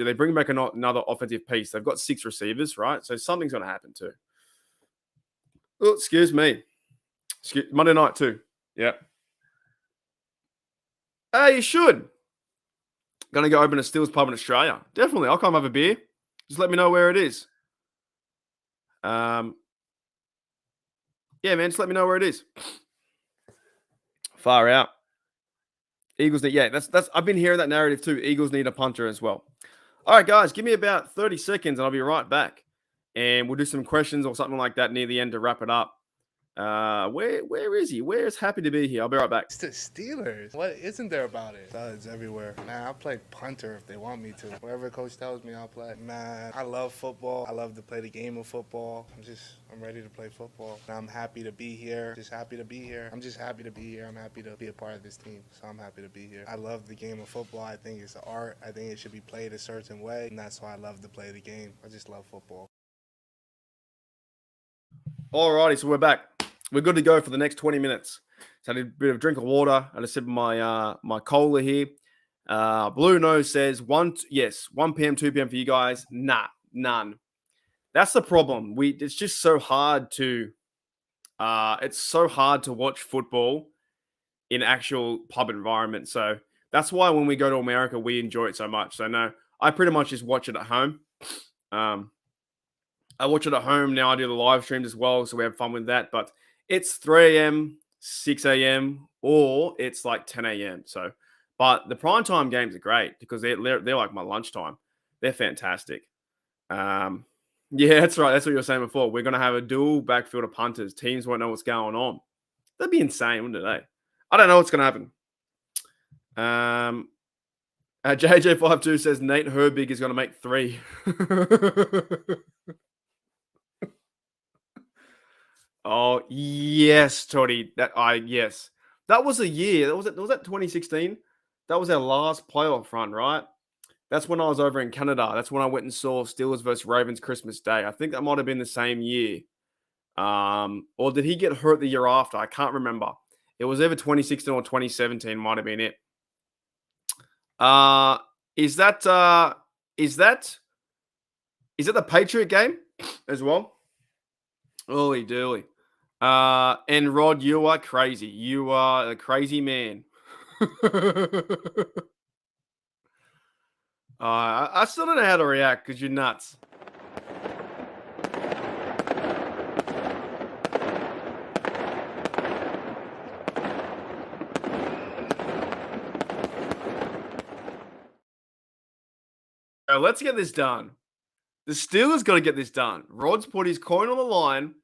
they bring back another offensive piece? They've got 6 receivers, right? So something's going to happen too. Oh, excuse me. Monday night too. Yeah. You should. Gonna go open a Steelers pub in Australia. Definitely. I'll come have a beer. Just let me know where it is. Yeah, man, just let me know where it is. Far out. Eagles need, yeah, that's I've been hearing that narrative too. Eagles need a punter as well. All right, guys, give me about 30 seconds and I'll be right back. And we'll do some questions or something like that near the end to wrap it up. Where is he? Where's Happy to be here? I'll be right back. It's the Steelers. What isn't there about it? Studs everywhere. Man, I'll play punter if they want me to. Whatever coach tells me, I'll play. Man, I love football. I love to play the game of football. I'm ready to play football. I'm happy to be here. Just happy to be here. I'm just happy to be here. I'm happy to be a part of this team. So I'm happy to be here. I love the game of football. I think it's an art. I think it should be played a certain way. And that's why I love to play the game. I just love football. Alrighty, so we're back. We're good to go for the next 20 minutes. So I did a bit of drink of water. I just sipped my my cola here. Blue Nose says 1 p.m., 2 p.m. for you guys. Nah, none. That's the problem. It's just so hard to watch football in actual pub environment. So that's why when we go to America, we enjoy it so much. So no, I pretty much just watch it at home. I watch it at home now. I do the live streams as well, so we have fun with that. But it's 3 a.m., 6 a.m., or it's like 10 a.m. So, but the primetime games are great because they're like my lunchtime. They're fantastic. Yeah, that's right. That's what you were saying before. We're going to have a dual backfield of punters. Teams won't know what's going on. That'd be insane, wouldn't it? I don't know what's going to happen. JJ52 says Nate Herbig is going to make 3. Oh, yes, Toddy. Yes. That was a year. Was that 2016? That was our last playoff run, right? That's when I was over in Canada. That's when I went and saw Steelers versus Ravens Christmas Day. I think that might have been the same year. Or did he get hurt the year after? I can't remember. It was either 2016 or 2017 might have been it. Is that the Patriot game as well? Holy dooly. And Rod, you are crazy. You are a crazy man. I still don't know how to react because you're nuts. Let's get this done. The Steelers got to get this done. Rod's put his coin on the line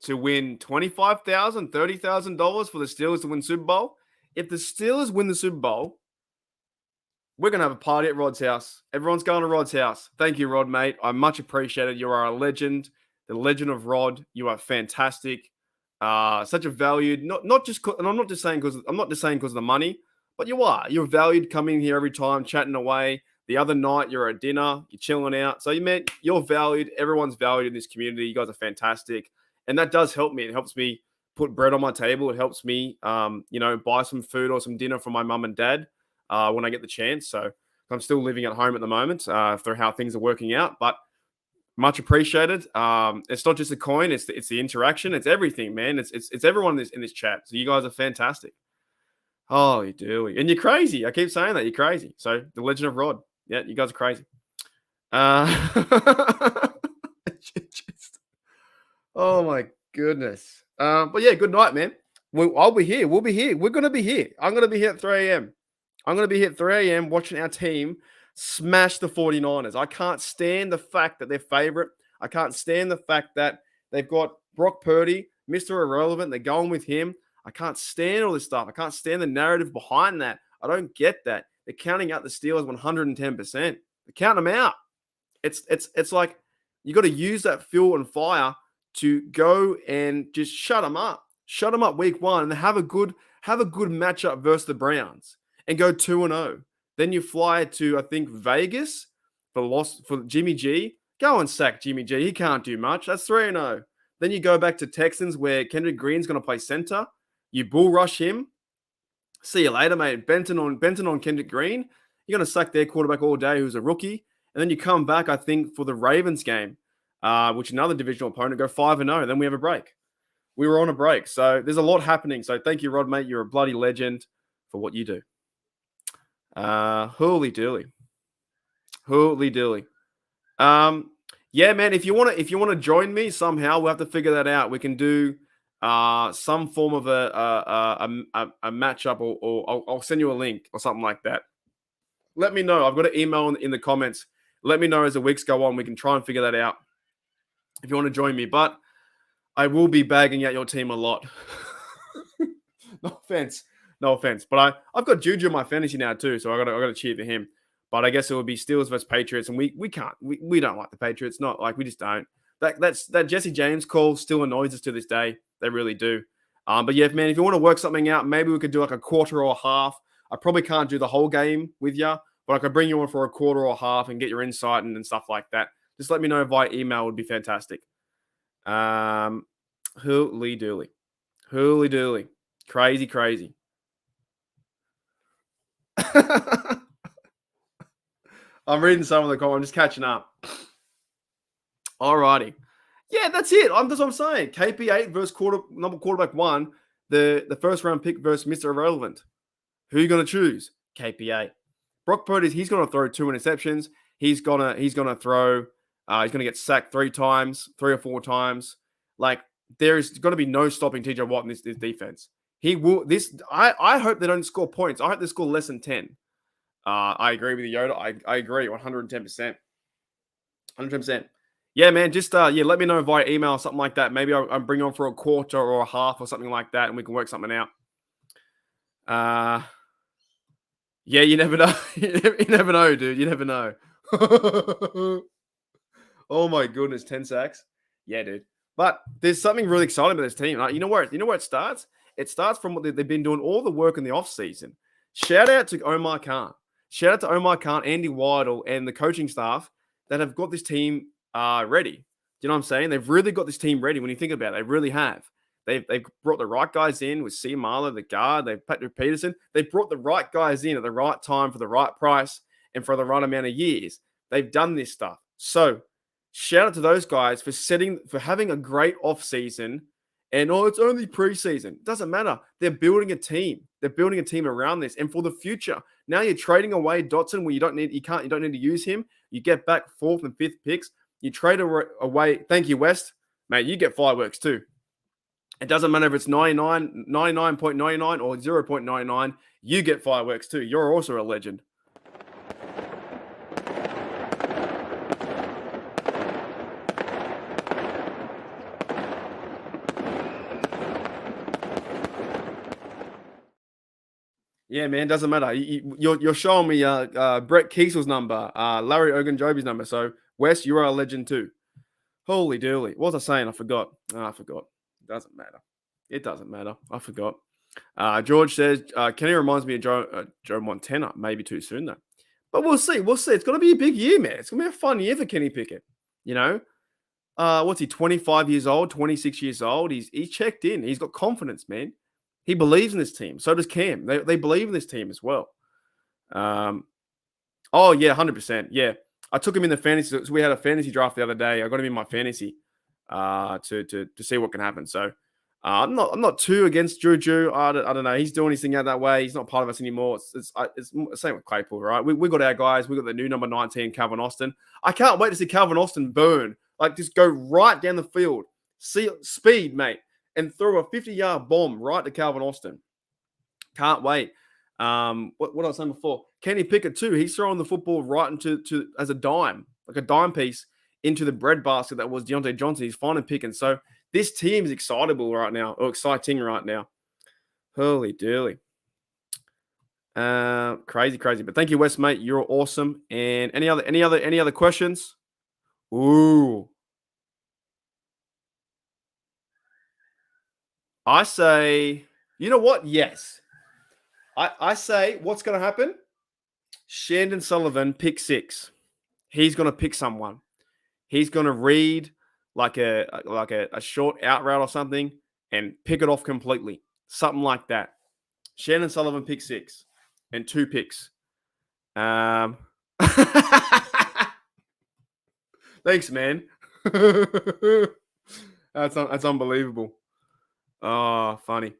to win $25,000, $30,000 for the Steelers to win Super Bowl. If the Steelers win the Super Bowl, we're going to have a party at Rod's house. Everyone's going to Rod's house. Thank you, Rod, mate. I much appreciate it. You are a legend, the legend of Rod. You are fantastic. Such a valued, not just, and I'm not just saying because of the money, but you are. You're valued coming here every time, chatting away. The other night, you're at dinner, you're chilling out. So you're valued. Everyone's valued in this community. You guys are fantastic. And that does help me. It helps me put bread on my table. It helps me, buy some food or some dinner for my mum and dad when I get the chance. So I'm still living at home at the moment for how things are working out. But much appreciated. It's not just a coin. It's the interaction. It's everything, man. It's everyone in this chat. So you guys are fantastic. Holy dooly. And you're crazy. I keep saying that. You're crazy. So the legend of Rod. Yeah, you guys are crazy. Oh my goodness. But yeah, good night, man. I'll be here. We'll be here. We're going to be here. I'm going to be here at 3 a.m. I'm going to be here at 3 a.m. watching our team smash the 49ers. I can't stand the fact that they're favorite. I can't stand the fact that they've got Brock Purdy, Mr. Irrelevant. They're going with him. I can't stand all this stuff. I can't stand the narrative behind that. I don't get that. They're counting out the Steelers 110%. They're counting them out. It's like you got to use that fuel and fire to go and just shut them up. Shut them up week 1 and have a good matchup versus the Browns and go 2-0. Then you fly to, I think, Vegas for Jimmy G. Go and sack Jimmy G. He can't do much. That's 3-0. Then you go back to Texans where Kendrick Green's going to play center. You bull rush him. See you later, mate. Benton on Kendrick Green. You're going to sack their quarterback all day who's a rookie. And then you come back, I think, for the Ravens game, which another divisional opponent, go 5-0. Then we have a break. We were on a break. So there's a lot happening. So thank you, Rod, mate. You're a bloody legend for what you do. Holy dooly. Holy dooly. Yeah, man. If you wanna join me somehow, we'll have to figure that out. We can do some form of a matchup, or I'll send you a link or something like that. Let me know. I've got an email in the comments. Let me know as the weeks go on. We can try and figure that out if you want to join me. But I will be bagging out your team a lot. No offense. No offense. But I've got Juju in my fantasy now too, so I gotta cheer for him. But I guess it would be Steelers versus Patriots, and we don't like the Patriots. Not like we just don't. That Jesse James call still annoys us to this day. They really do. But yeah, man, if you want to work something out, maybe we could do like a quarter or a half. I probably can't do the whole game with you, but I could bring you on for a quarter or a half and get your insight and stuff like that. Just let me know via email, would be fantastic. Hooly dooly. Hooly dooly. Crazy, crazy. I'm reading some of the comments. I'm just catching up. Alrighty. Yeah, that's it. That's what I'm saying. KP8 versus quarterback 1. The first round pick versus Mr. Irrelevant. Who are you going to choose? KP8. Brock Purdy, he's going to throw 2 interceptions. He's going to throw. He's going to get sacked 3 or 4 times. Like, there's going to be no stopping TJ Watt in this defense. He will. I hope they don't score points. I hope they score less than 10. I agree with you, Yoda. I agree 110%. 110%. Yeah, man. Just let me know via email or something like that. Maybe I'll bring you on for a quarter or a half or something like that, and we can work something out. Yeah, you never know. You never know, dude. You never know. Oh my goodness, 10 sacks. Yeah, dude. But there's something really exciting about this team. Like, you know where it starts? It starts from what they've been doing all the work in the offseason. Shout out to Omar Khan. Shout out to Omar Khan, Andy Weidel, and the coaching staff that have got this team ready. Do you know what I'm saying? They've really got this team ready when you think about it. They really have. They've brought the right guys in with C. Marler, the guard. They've Patrick Peterson. They brought the right guys in at the right time for the right price and for the right amount of years. They've done this stuff. So shout out to those guys for having a great offseason. And it's only preseason. It doesn't matter. They're building a team. They're building a team around this. And for the future, now you're trading away Dotson where you don't need to use him. You get back 4th and 5th picks. You trade away. Thank you, West. Mate, you get fireworks too. It doesn't matter if it's 99.99 or 0.99. You get fireworks too. You're also a legend. Yeah, man, doesn't matter. You're showing me Brett Kiesel's number, Larry Ogunjobi's number. So, Wes, you are a legend too. Holy dooly. What was I saying? I forgot. I forgot. Doesn't matter. It doesn't matter. I forgot. George says, Kenny reminds me of Joe Montana. Maybe too soon, though. But we'll see. We'll see. It's going to be a big year, man. It's going to be a fun year for Kenny Pickett. You know? What's he, 25 years old, 26 years old? He's checked in. He's got confidence, man. He believes in this team. So does Cam. They believe in this team as well. Oh, yeah, 100%. Yeah. I took him in the fantasy. So we had a fantasy draft the other day. I got him in my fantasy to see what can happen. So I'm not too against Juju. I don't know. He's doing his thing out that way. He's not part of us anymore. It's the same with Claypool, right? We got our guys. We got the new number 19, Calvin Austin. I can't wait to see Calvin Austin burn. Like, just go right down the field. See speed, mate. And throw a 50-yard bomb right to Calvin Austin. Can't wait. What I was saying before, Kenny Pickett too. He's throwing the football right into as a dime, like a dime piece into the breadbasket that was Deontay Johnson. He's finding Pickens. So this team is exciting right now. Holy dooly. Crazy. But thank you, Wes, mate. You're awesome. And any other questions? Ooh. I say, you know what? Yes. I say, what's going to happen? Shandon Sullivan, pick 6. He's going to pick someone. He's going to read like a short out route or something and pick it off completely. Something like that. Shandon Sullivan, pick 6. And 2 picks. Thanks, man. That's unbelievable. Oh, funny.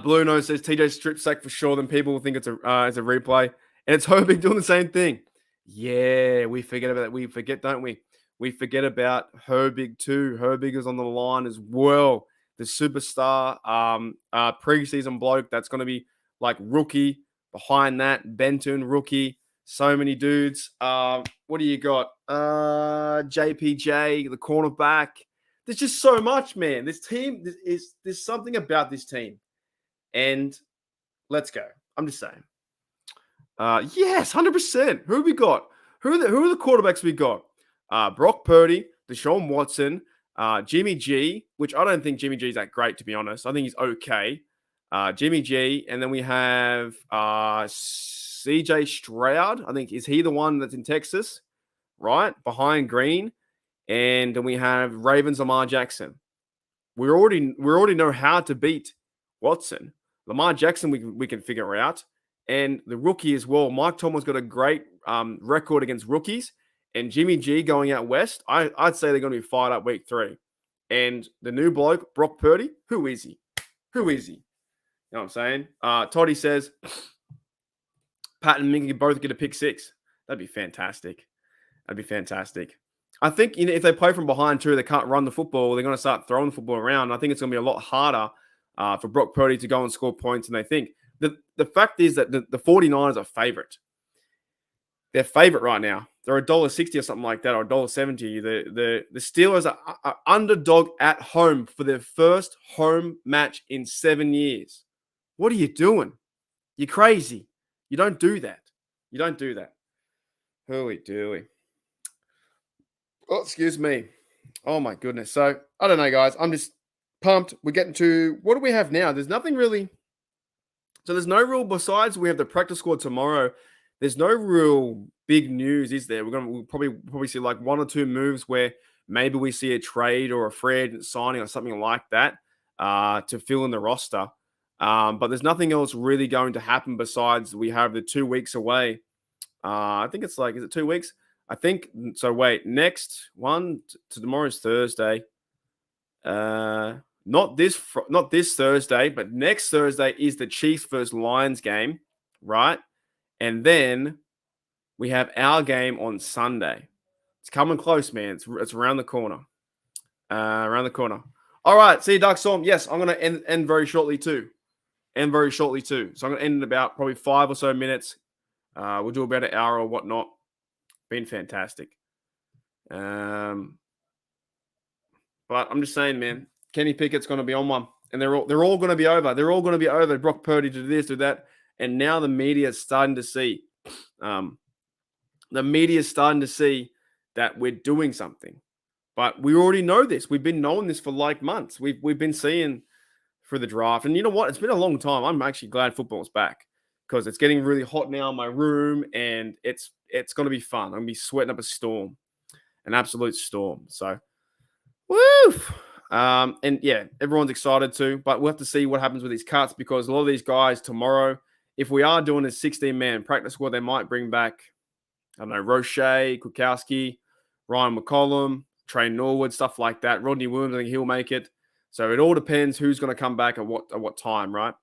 Blue Nose says TJ strip sack for sure. Then people will think it's a replay, and it's Herbig doing the same thing. Yeah, we forget about that. We forget, don't we? We forget about Herbig too. Herbig is on the line as well. The superstar, preseason bloke that's going to be like rookie. Behind that, Benton, rookie. So many dudes. What do you got? JPJ, the cornerback. There's just so much, man. This team there's something about this team. And let's go. I'm just saying. Yes, 100%. Who have we got? Who are the quarterbacks we got? Brock Purdy, Deshaun Watson, Jimmy G, which I don't think Jimmy G is that great, to be honest. I think he's okay. Jimmy G, and then we have CJ Stroud. I think, is he the one that's in Texas, right? Behind Green. And then we have Ravens Lamar Jackson. We already know how to beat Watson. Lamar Jackson we can figure out. And the rookie as well. Mike Tomlin's got a great record against rookies. And Jimmy G going out west, I'd say they're going to be fired up week 3. And the new bloke, Brock Purdy, who is he? Who is he? You know what I'm saying? Toddy says, Pat and Minky both get a pick 6. That'd be fantastic. That'd be fantastic. I think if they play from behind too, they can't run the football. They're going to start throwing the football around. I think it's going to be a lot harder for Brock Purdy to go and score points than they think. The fact is that the 49ers are favorite. They're favorite right now. They're $1.60 or something like that, or $1.70. The Steelers are underdog at home for their first home match in 7 years. What are you doing? You're crazy. You don't do that. You don't do that. Holy dooly. Oh, excuse me. Oh, my goodness. So, I don't know, guys. I'm just pumped. We're getting to, what do we have now? There's nothing really. So, there's no real, besides we have the practice squad tomorrow, there's no real big news, is there? We'll probably see like 1 or 2 moves where maybe we see a trade or a free agent signing or something like that to fill in the roster. But there's nothing else really going to happen besides we have the 2 weeks away. I think it's like, is it 2 weeks? I think so. Wait, next one to tomorrow's Thursday. Not this Thursday, but next Thursday is the Chiefs versus Lions game, right? And then we have our game on Sunday. It's coming close, man. It's around the corner. Around the corner. All right. See you, Dark Storm. Yes, I'm going to end very shortly too. So I'm going to end in about probably 5 or so minutes. We'll do about an hour or whatnot. Been fantastic. But I'm just saying, man, Kenny Pickett's going to be on one. And they're all going to be over. They're all going to be over. Brock Purdy to this, to that. And now the media is starting to see. The media is starting to see that we're doing something. But we already know this. We've been knowing this for like months. We've been seeing through the draft. And you know what? It's been a long time. I'm actually glad football's back because it's getting really hot now in my room and it's going to be fun. I'm going to be sweating up a storm, an absolute storm. So, woo! And yeah, everyone's excited too, but we'll have to see what happens with these cuts because a lot of these guys tomorrow, if we are doing a 16-man practice squad, they might bring back, I don't know, Roche, Kukowski, Ryan McCollum, Trey Norwood, stuff like that. Rodney Williams, I think he'll make it. So it all depends who's going to come back at what time, right?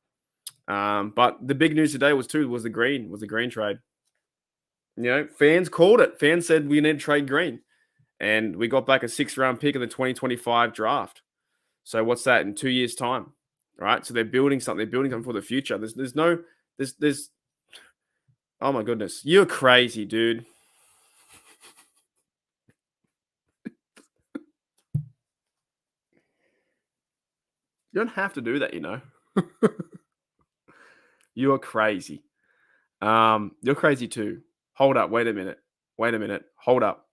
But the big news today was the Green trade. You know, fans called it. Fans said we need to trade Green. And we got back a 6th-round pick in the 2025 draft. So what's that in 2 years' time, right? So they're building something. They're building something for the future. There's oh my goodness. You're crazy, dude. You don't have to do that, you know. You are crazy. You're crazy too. Hold up. Wait a minute. Hold up.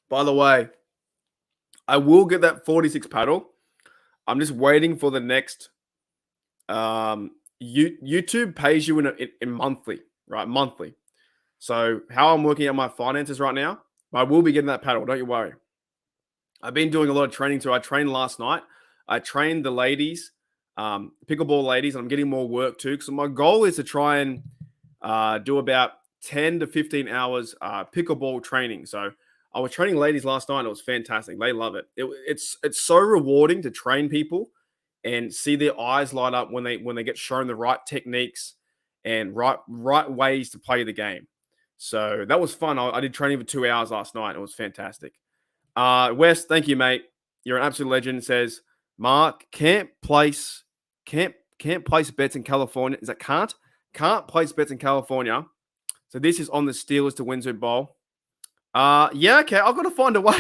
By the way, I will get that 46 paddle. I'm just waiting for the next. YouTube pays you in monthly, right? Monthly. So how I'm working out my finances right now, I will be getting that paddle. Don't you worry. I've been doing a lot of training too. I trained last night. I trained the ladies pickleball ladies, and I'm getting more work too. Because my goal is to try and do about 10 to 15 hours pickleball training. So I was training ladies last night. And it was fantastic. They love it. It's so rewarding to train people and see their eyes light up when they get shown the right techniques and right ways to play the game. So that was fun. I did training for 2 hours last night. It was fantastic. Wes, thank you, mate. You're an absolute legend. Says Mark can't place bets in California. Is that can't place bets in California? So this is on the Steelers to win Super Bowl. Yeah, okay. I've got to find a way.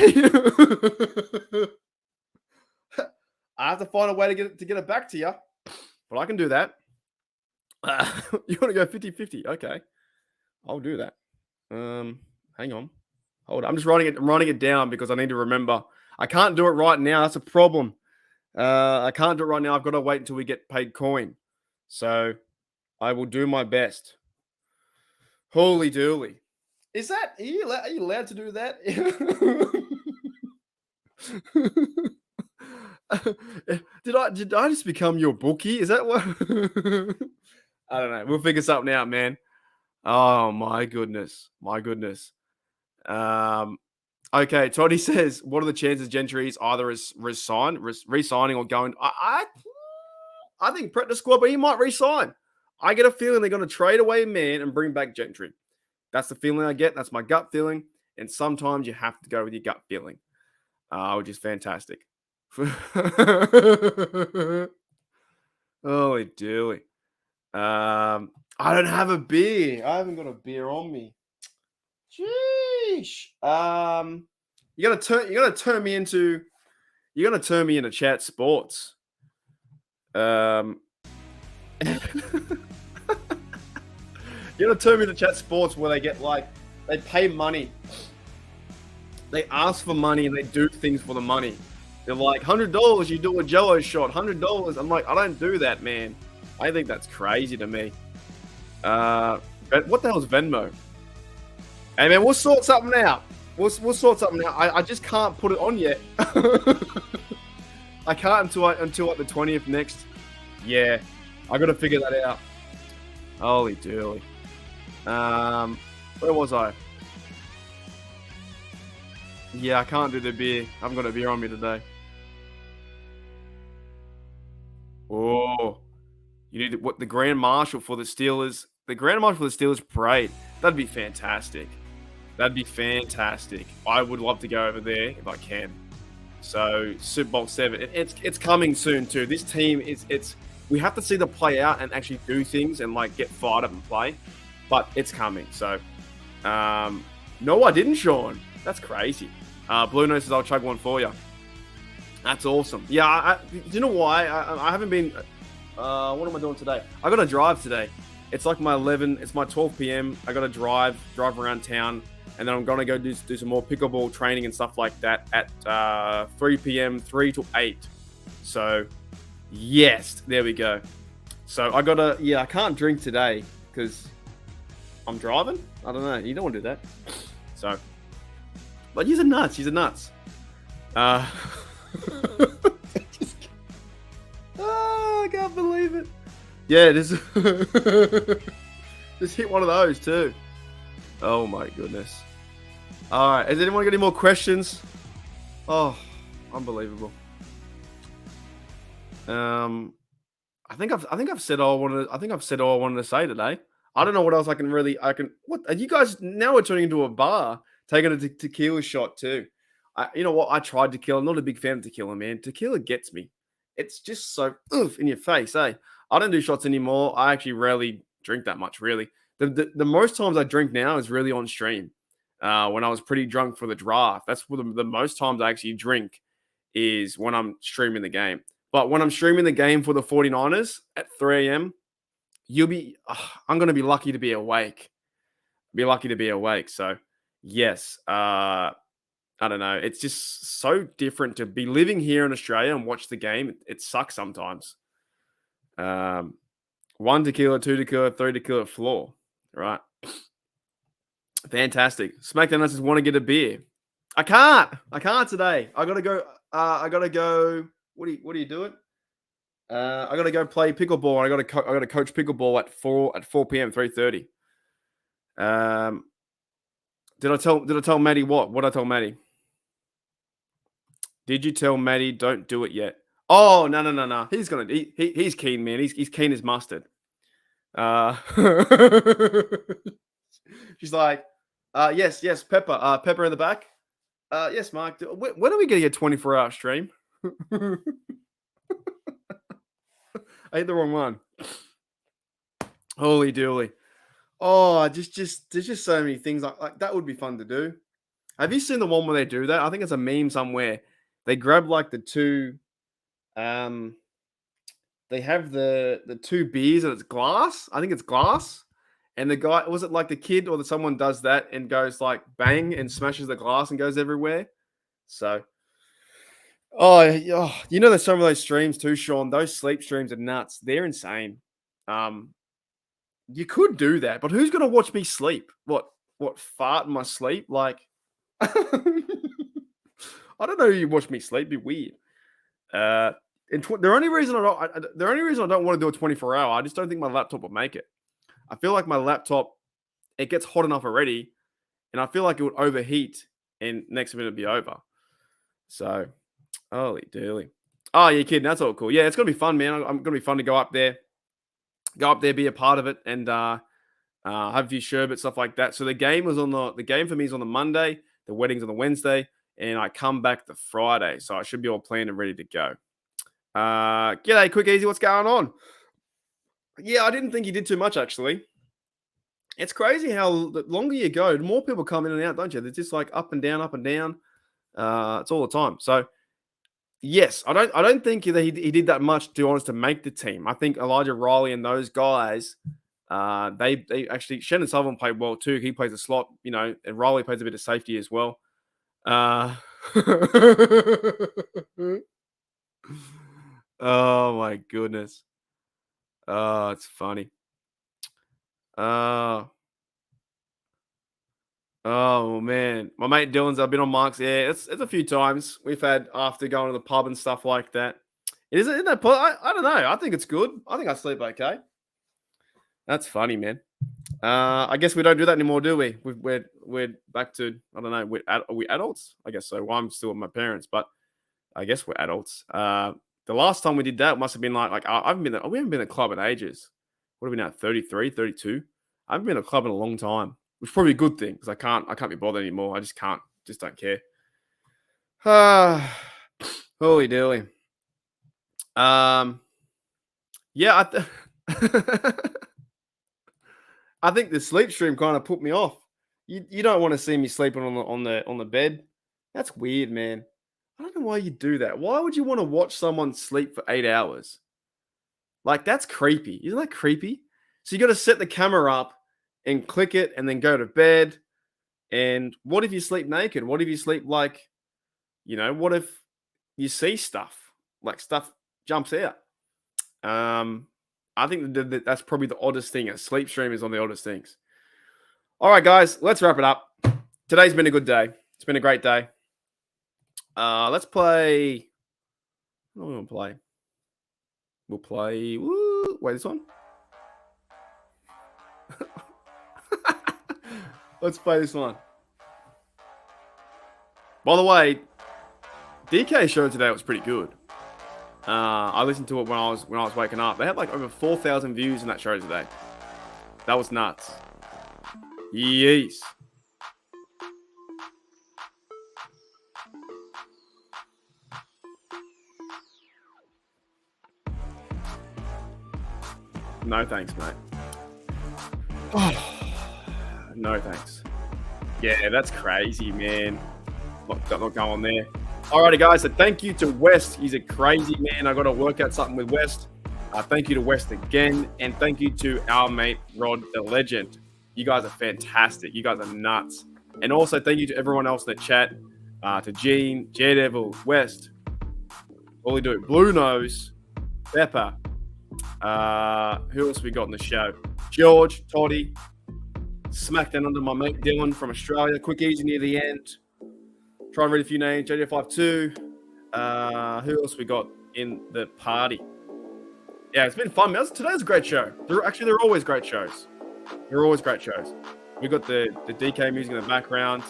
I have to find a way to get it back to you, but I can do that. You want to go 50-50? Okay, I'll do that. Hang on, hold on. I'm writing it down because I need to remember. I can't do it right now. That's a problem. I can't do it right now. I've got to wait until we get paid coin. So I will do my best. Holy dooly. Are you allowed to do that? Did I just become your bookie? Is that what? I don't know. We'll figure something out, man. Oh my goodness. Okay, Toddy says, what are the chances Gentry's either re-signing or going? I think Brett the squad, but he might re-sign. I get a feeling they're going to trade away a man and bring back Gentry. That's the feeling I get. That's my gut feeling. And sometimes you have to go with your gut feeling, which is fantastic. Holy dooly. I don't have a beer. I haven't got a beer on me. Sheesh. You're gonna turn me into chat sports. You're gonna turn me to chat sports where they pay money. They ask for money and they do things for the money. They're like, $100, you do a Jello shot. $100. I'm like, I don't do that, man. I think that's crazy to me. What the hell is Venmo? Hey, man, we'll sort something out. We'll sort something out. I just can't put it on yet. I can't until like the 20th next. Yeah, I got to figure that out. Holy dooly. Where was I? Yeah, I can't do the beer. I haven't got a beer on me today. Oh, you need the Grand Marshal for the Steelers. The Grand Marshal for the Steelers parade. That'd be fantastic. I would love to go over there if I can. So Super Bowl 7, it's coming soon too. This team we have to see them play out and actually do things and like get fired up and play, but it's coming. So, no, I didn't, Sean. That's crazy. Blue Nose says I'll chug one for you. That's awesome. Yeah, do you know why? I haven't been. What am I doing today? I got to drive today. It's like it's my 12 p.m. I got to drive around town, and then I'm going to go do some more pickleball training and stuff like that at 3 p.m., 3 to 8. So, yes, there we go. So I can't drink today because I'm driving. I don't know. You don't want to do that. So, but you're nuts. I can't believe it. Yeah, just hit one of those too. Oh my goodness. All right, has anyone got any more questions? Oh, unbelievable. I think I've said all I wanted to say today. I don't know what else I can. What are you guys now? We're turning into a bar, taking a tequila shot too. You know what? I tried tequila. I'm not a big fan of tequila, man. Tequila gets me. It's just so in your face, eh? I don't do shots anymore. I actually rarely drink that much, really. The most times I drink now is really on stream. When I was pretty drunk for the draft. That's the most times I actually drink is when I'm streaming the game. But when I'm streaming the game for the 49ers at 3 a.m., I'm going to be lucky to be awake. So, yes. I don't know. It's just so different to be living here in Australia and watch the game. It sucks sometimes. 1 tequila, 2 tequila, 3 tequila floor. Right. Fantastic. SmackDown says want to get a beer. I can't today. I gotta go. What are you doing? I got to go play pickleball. I got to coach pickleball at 4 p.m. 3:30. Did I tell Maddie what? What did I tell Maddie? Did you tell Maddie don't do it yet? Oh, no. He's keen, man. He's keen as mustard. She's like, yes, Pepper. Pepper in the back. Yes, Mark. When are we going to get 24-hour stream? I hit the wrong one. Holy dooly. Oh, there's just so many things like that would be fun to do. Have you seen the one where they do that? I think it's a meme somewhere. They grab like the two, they have the two beers and it's glass. I think it's glass. And the guy, was it like the kid or someone does that and goes like bang and smashes the glass and goes everywhere? So, you know, there's some of those streams too, Sean. Those sleep streams are nuts. They're insane. You could do that, but who's going to watch me sleep? What fart in my sleep? Like, I don't know who you watch me sleep. It'd be weird. The only reason I don't want to do a 24-hour, I just don't think my laptop will make it. I feel like my laptop, it gets hot enough already, and I feel like it would overheat, and next minute it'd be over. So, holy dooly. Oh, you're kidding. That's all cool. Yeah, it's going to be fun, man. I'm going to be fun to go up there, be a part of it, and have a few sherbet, stuff like that. So the game for me is on the Monday, the wedding's on the Wednesday, and I come back the Friday. So I should be all planned and ready to go. G'day, Quick Easy. What's going on? Yeah, I didn't think he did too much, actually. It's crazy how the longer you go, the more people come in and out, don't you? It's just like up and down, up and down. It's all the time. So, yes, I don't think that he did that much, to be honest, to make the team. I think Elijah Riley and those guys, they actually, Shannon Sullivan played well too. He plays a slot, you know, and Riley plays a bit of safety as well. Oh, my goodness. Oh, it's funny. Oh, man. My mate Dylan's, I've been on Mark's. Yeah, it's a few times we've had after going to the pub and stuff like that. Isn't that? I don't know. I think it's good. I think I sleep okay. That's funny, man. I guess we don't do that anymore, do we? We're back to, I don't know. Are we adults? I guess so. Well, I'm still with my parents, but I guess we're adults. The last time we did that must have been like we haven't been in a club in ages. What are we now? 33, 32? I haven't been in a club in a long time, which is probably a good thing because I can't be bothered anymore. I just can't. Just don't care. Holy dooly. Yeah, I think the sleep stream kind of put me off. You don't want to see me sleeping on the bed. That's weird, man. I don't know why you do that. Why would you want to watch someone sleep for 8 hours? Like, that's creepy. Isn't that creepy? So you got to set the camera up and click it and then go to bed. And what if you sleep naked? What if you sleep like, you know, what if you see stuff? Like stuff jumps out. I think that's probably the oddest thing. A sleep stream is on the oddest things. All right, guys, let's wrap it up. Today's been a good day. It's been a great day. Let's play. What do we want to play? We'll play. Wait, this one? Let's play this one. By the way, DK show today was pretty good. I listened to it when I was waking up. They had like over 4,000 views in that show today. That was nuts. Yes. No thanks, mate. Oh, no thanks. Yeah, that's crazy, man. Not going there. Alrighty, guys. So thank you to West. He's a crazy man. I got to work out something with West. Thank you to West again, and thank you to our mate Rod, the legend. You guys are fantastic. You guys are nuts. And also thank you to everyone else in the chat. To Gene, Daredevil, West, all we do, Blue Nose, Pepper. Who else we got in the show? George, Toddy, Smackdown under my mate Dylan from Australia. Quick Easy near the end. Try and read a few names. JJ52. Who else we got in the party? Yeah, it's been fun. Today's a great show. They're always great shows. They're always great shows. We got the DK music in the background.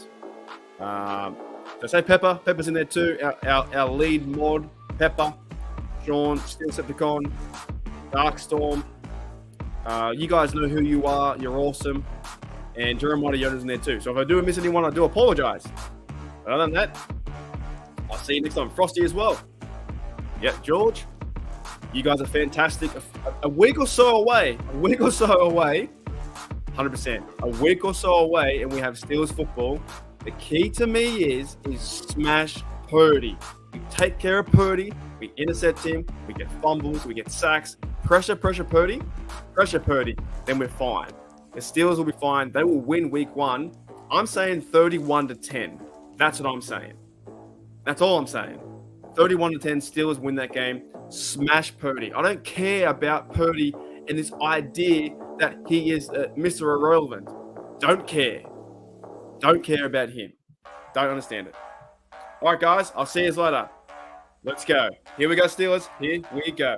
Did I say Pepper? Pepper's in there too. Our lead mod, Pepper, Sean, Steelcepticon, Darkstorm. You guys know who you are. You're awesome. And Jeremiah Yoda's in there too. So if I do miss anyone, I do apologize. But other than that, I'll see you next time. Frosty as well. Yeah, George. You guys are fantastic. A week or so away. 100%. A week or so away, and we have Steelers football. The key to me is smash Purdy. We take care of Purdy. We intercept him. We get fumbles. We get sacks. Pressure Purdy. Then we're fine. The Steelers will be fine. They will win week 1. I'm saying 31-10. That's what I'm saying. That's all I'm saying. 31-10. Steelers win that game. Smash Purdy. I don't care about Purdy and this idea that he is Mr. Irrelevant. Don't care. Don't care about him. Don't understand it. All right, guys. I'll see you later. Let's go. Here we go, Steelers. Here we go.